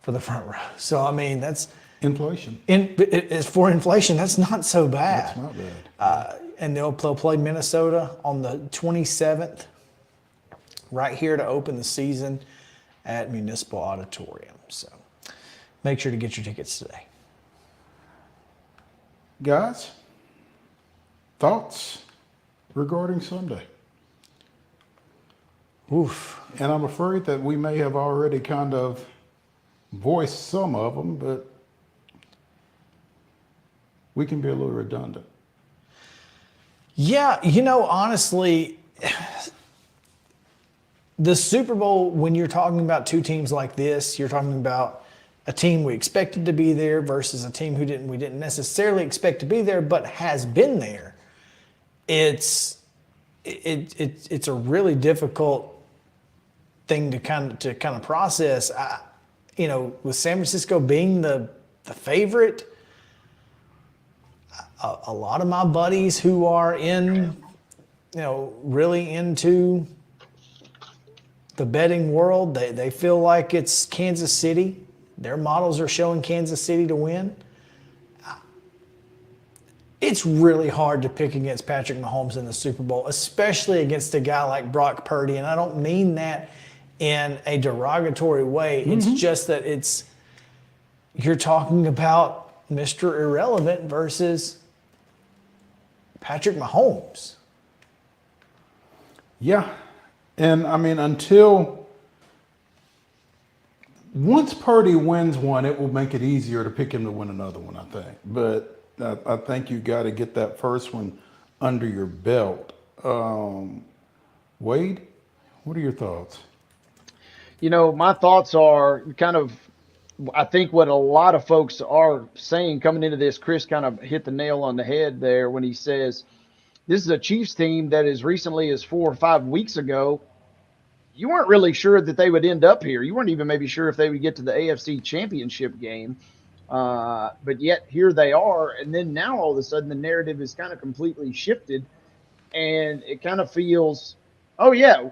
for the front row. So I mean that's inflation. It's for inflation. That's not so bad. That's not bad. And they'll play Minnesota on the 27th, right here to open the season at Municipal Auditorium. So make sure to get your tickets today. Guys, thoughts regarding Sunday? Oof. And I'm afraid that we may have already kind of voiced some of them, but we can be a little redundant. Yeah, honestly, the Super Bowl, when you're talking about 2 teams like this, you're talking about a team we expected to be there versus a team we didn't necessarily expect to be there, but has been there. It's a really difficult thing to kind of process. With San Francisco being the favorite, a lot of my buddies who are really into the betting world, they feel like it's Kansas City. Their models are showing Kansas City to win. It's really hard to pick against Patrick Mahomes in the Super Bowl, especially against a guy like Brock Purdy. And I don't mean that in a derogatory way. It's just that you're talking about Mr. Irrelevant versus Patrick Mahomes. Yeah. And I mean, once Purdy wins one, it will make it easier to pick him to win another one, I think. But I think you got to get that first one under your belt. Wade, what are your thoughts? My thoughts are kind of, I think what a lot of folks are saying coming into this, Chris kind of hit the nail on the head there when he says this is a Chiefs team that as recently as 4 or 5 weeks ago, you weren't really sure that they would end up here. You weren't even maybe sure if they would get to the AFC Championship game. But yet here they are. And then now all of a sudden the narrative is kind of completely shifted. And it kind of feels, oh, yeah,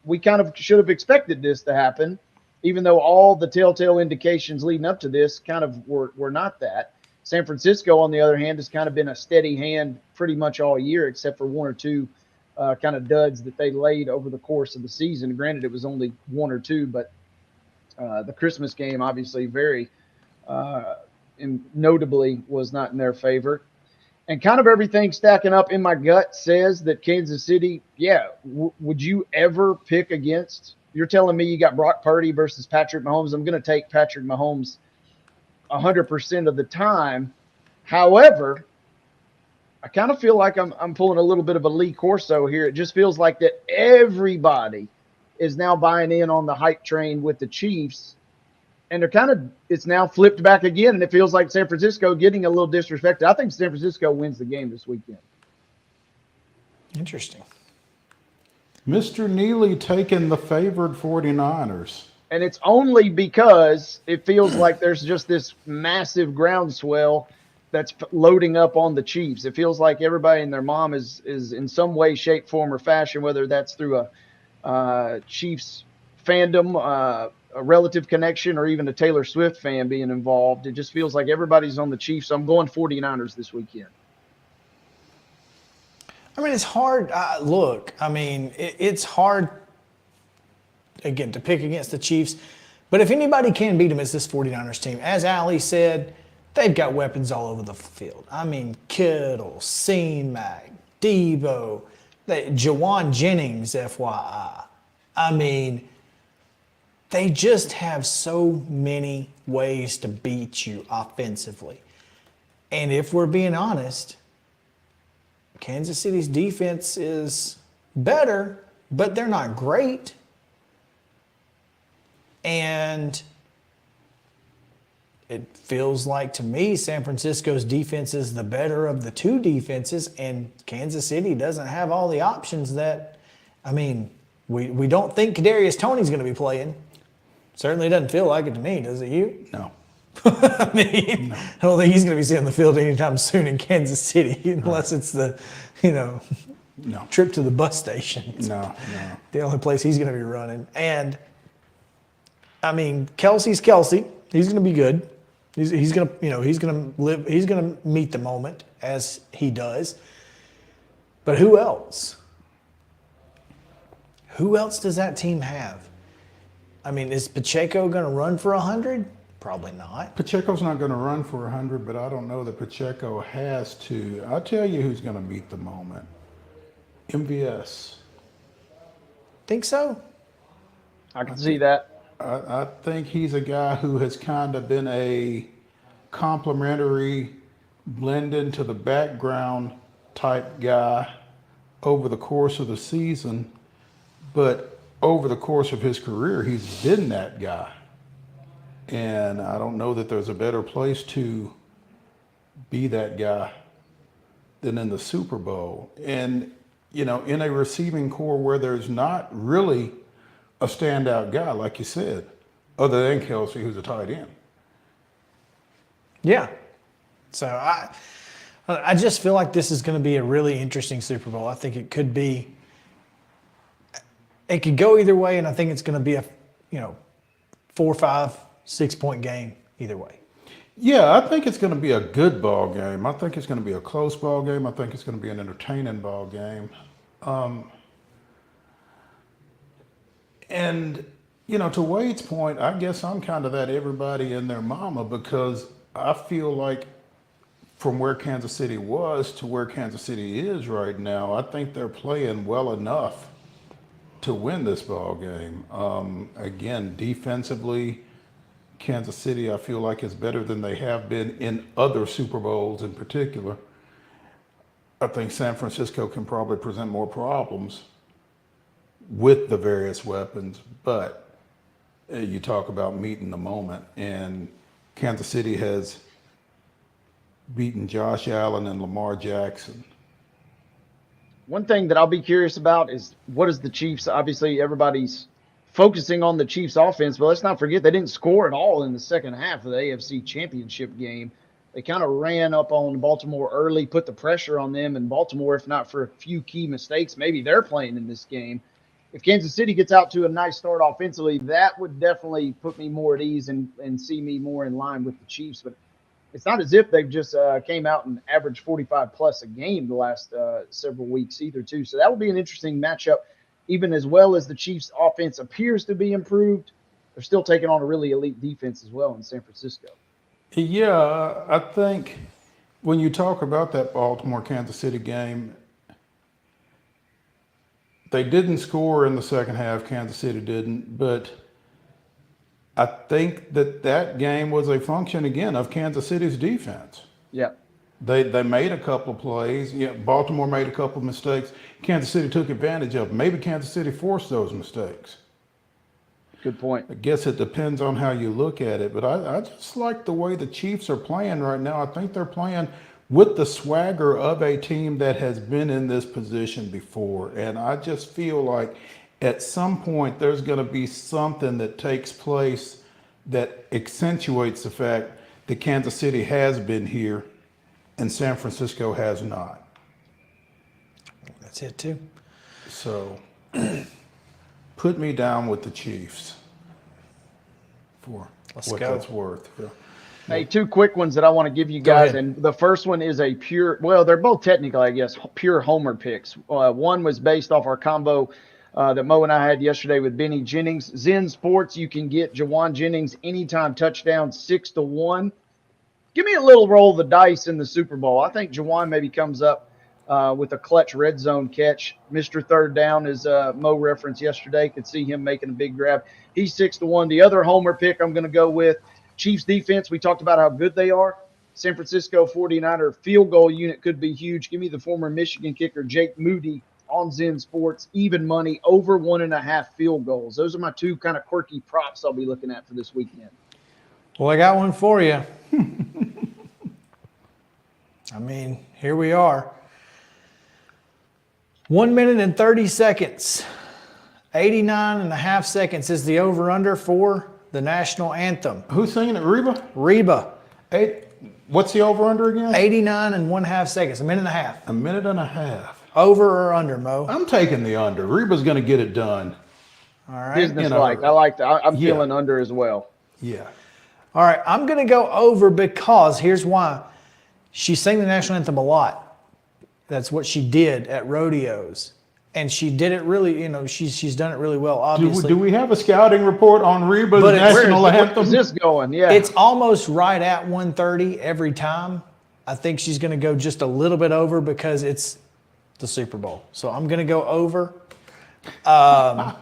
we kind of should have expected this to happen, even though all the telltale indications leading up to this kind of were not that. San Francisco, on the other hand, has kind of been a steady hand pretty much all year, except for one or two kind of duds that they laid over the course of the season. Granted, it was only one or two, but the Christmas game obviously very notably was not in their favor. And kind of everything stacking up in my gut says that Kansas City, would you ever pick against? You're telling me you got Brock Purdy versus Patrick Mahomes. I'm going to take Patrick Mahomes 100% of the time. However, I kind of feel like I'm pulling a little bit of a Lee Corso here. It just feels like that everybody is now buying in on the hype train with the Chiefs. And it's now flipped back again, and it feels like San Francisco getting a little disrespected. I think San Francisco wins the game this weekend. Interesting. Mr. Neely taking the favored 49ers. And it's only because it feels like there's just this massive groundswell that's loading up on the Chiefs. It feels like everybody and their mom is in some way, shape, form, or fashion, whether that's through a Chiefs fandom, a relative connection, or even a Taylor Swift fan being involved. It just feels like everybody's on the Chiefs. So I'm going 49ers this weekend. I mean, it's hard. Look, I mean, it's hard, again, to pick against the Chiefs. But if anybody can beat them, it's this 49ers team. As Ali said, they've got weapons all over the field. I mean, Kittle, C-Mac, Debo, Jawan Jennings, FYI. I mean, they just have so many ways to beat you offensively. And if we're being honest, Kansas City's defense is better, but they're not great. And it feels like to me San Francisco's defense is the better of the two defenses, and Kansas City doesn't have all the options that, I mean, we don't think Kadarius Toney's going to be playing. Certainly doesn't feel like it to me, does it you? No. I mean, no. I don't think he's going to be seeing the field anytime soon in Kansas City, unless it's the, trip to the bus station. No. The only place he's going to be running. And, I mean, Kelsey's Kelsey. He's going to be good. He's going to, he's going to meet the moment as he does. But who else? Who else does that team have? I mean, is Pacheco going to run for 100? Probably not. Pacheco's not going to run for 100, but I don't know that Pacheco has to. I'll tell you who's going to meet the moment. MVS. Think so? I can see that. I think he's a guy who has kind of been a complimentary, blend into the background type guy over the course of the season, but over the course of his career, he's been that guy. And I don't know that there's a better place to be that guy than in the Super Bowl. And, in a receiving core where there's not really a standout guy, like you said, other than Kelsey, who's a tight end. Yeah. So I just feel like this is going to be a really interesting Super Bowl. I think it could go either way, and I think it's going to be a, 4, 5, 6 point game either way. Yeah, I think it's going to be a good ball game. I think it's going to be a close ball game. I think it's going to be an entertaining ball game. And, to Wade's point, I guess I'm kind of that everybody and their mama, because I feel like from where Kansas City was to where Kansas City is right now, I think they're playing well enough to win this ball game. Again, defensively, Kansas City, I feel like, is better than they have been in other Super Bowls in particular. I think San Francisco can probably present more problems with the various weapons, but you talk about meeting the moment, and Kansas City has beaten Josh Allen and Lamar Jackson One thing that I'll be curious about is what is the Chiefs? Obviously, everybody's focusing on the Chiefs offense, but let's not forget they didn't score at all in the second half of the AFC Championship game. They kind of ran up on Baltimore early, put the pressure on them, and Baltimore, if not for a few key mistakes, maybe they're playing in this game. If Kansas City gets out to a nice start offensively, that would definitely put me more at ease and see me more in line with the Chiefs. But it's not as if they've just came out and averaged 45-plus a game the last several weeks either, too. So that will be an interesting matchup. Even as well as the Chiefs' offense appears to be improved, they're still taking on a really elite defense as well in San Francisco. Yeah, I think when you talk about that Baltimore-Kansas City game, they didn't score in the second half. Kansas City didn't, but I think that game was a function, again, of Kansas City's defense. Yeah. They made a couple of plays. Yeah, Baltimore made a couple of mistakes. Kansas City took advantage of them. Maybe Kansas City forced those mistakes. Good point. I guess it depends on how you look at it. But I just like the way the Chiefs are playing right now. I think they're playing with the swagger of a team that has been in this position before. And I just feel like at some point there's going to be something that takes place that accentuates the fact that Kansas City has been here and San Francisco has not. That's it too. So put me down with the Chiefs for what that's worth. Yeah. Hey, two quick ones that I want to give you guys. And the first one is a pure, well, they're both technically, I guess, pure homer picks. One was based off our combo that Mo and I had yesterday with Benny Jennings. Zen Sports, you can get Jawan Jennings anytime touchdown 6-1. Give me a little roll of the dice in the Super Bowl. I think Jawan maybe comes up with a clutch red zone catch. Mr. Third Down, as Mo referenced yesterday, could see him making a big grab. He's 6-1. The other homer pick I'm going to go with, Chiefs defense. We talked about how good they are. San Francisco 49er field goal unit could be huge. Give me the former Michigan kicker Jake Moody on Zen Sports, even money, over 1.5 field goals. Those are my two kind of quirky props I'll be looking at for this weekend. Well, I got one for you. I mean, here we are. 1 minute and 30 seconds. 89.5 seconds is the over-under for the national anthem. Who's singing it? Reba? Reba. What's the over-under again? 89.5 seconds. A minute and a half. A minute and a half. Over or under, Mo? I'm taking the under. Reba's going to get it done. All right. Business-like. I like that. I'm feeling under as well. Yeah. All right. I'm going to go over because here's why. She sang the national anthem a lot. That's what she did at rodeos. And she did it really, she's done it really well, obviously. Do we have a scouting report on Reba's national anthem? Where's this going? Yeah. It's almost right at 130 every time. I think she's going to go just a little bit over because it's the Super Bowl. So I'm going to go over. I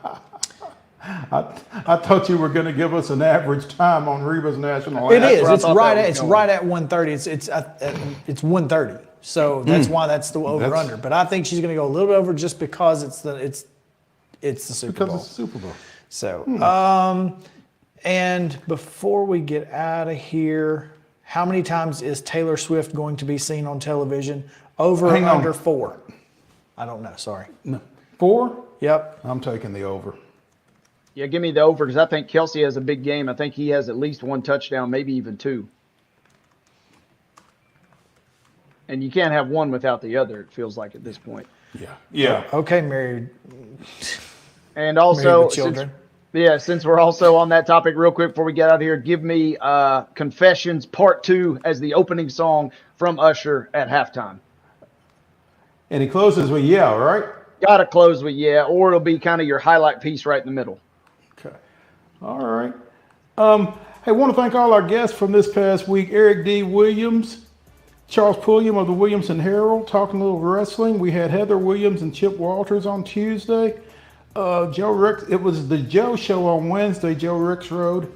thought you were going to give us an average time on Reba's national anthem. It is. It's right at 130. It's 130. So that's why that's the over under. But I think she's going to go a little bit over just because it's the Super Bowl. Because it's the Super Bowl. So and before we get out of here, how many times is Taylor Swift going to be seen on television? Over or under 4? I don't know. Sorry. No. 4? Yep. I'm taking the over. Yeah, give me the over because I think Kelsey has a big game. I think he has at least 1 touchdown, maybe even 2. And you can't have one without the other, it feels like at this point. Yeah. Yeah. Okay, married. And also, with children. Since we're also on that topic real quick before we get out of here, give me Confessions Part 2 as the opening song from Usher at halftime. And he closes with yeah, right? Got to close with yeah, or it'll be kind of your highlight piece right in the middle. Okay. All right. Hey, I want to thank all our guests from this past week. Eric D. Williams, Charles Pulliam of the Williamson Herald, talking a little wrestling. We had Heather Williams and Chip Walters on Tuesday. Joe Ricks, it was the Joe Show on Wednesday. Joe Ricks Road,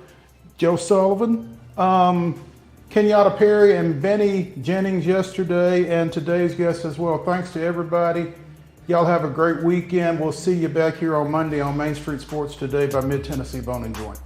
Joe Sullivan, Kenyatta Perry and Benny Jennings yesterday, and today's guests as well. Thanks to everybody. Y'all have a great weekend. We'll see you back here on Monday on Main Street Sports Today by Mid-Tennessee Bone and Joint.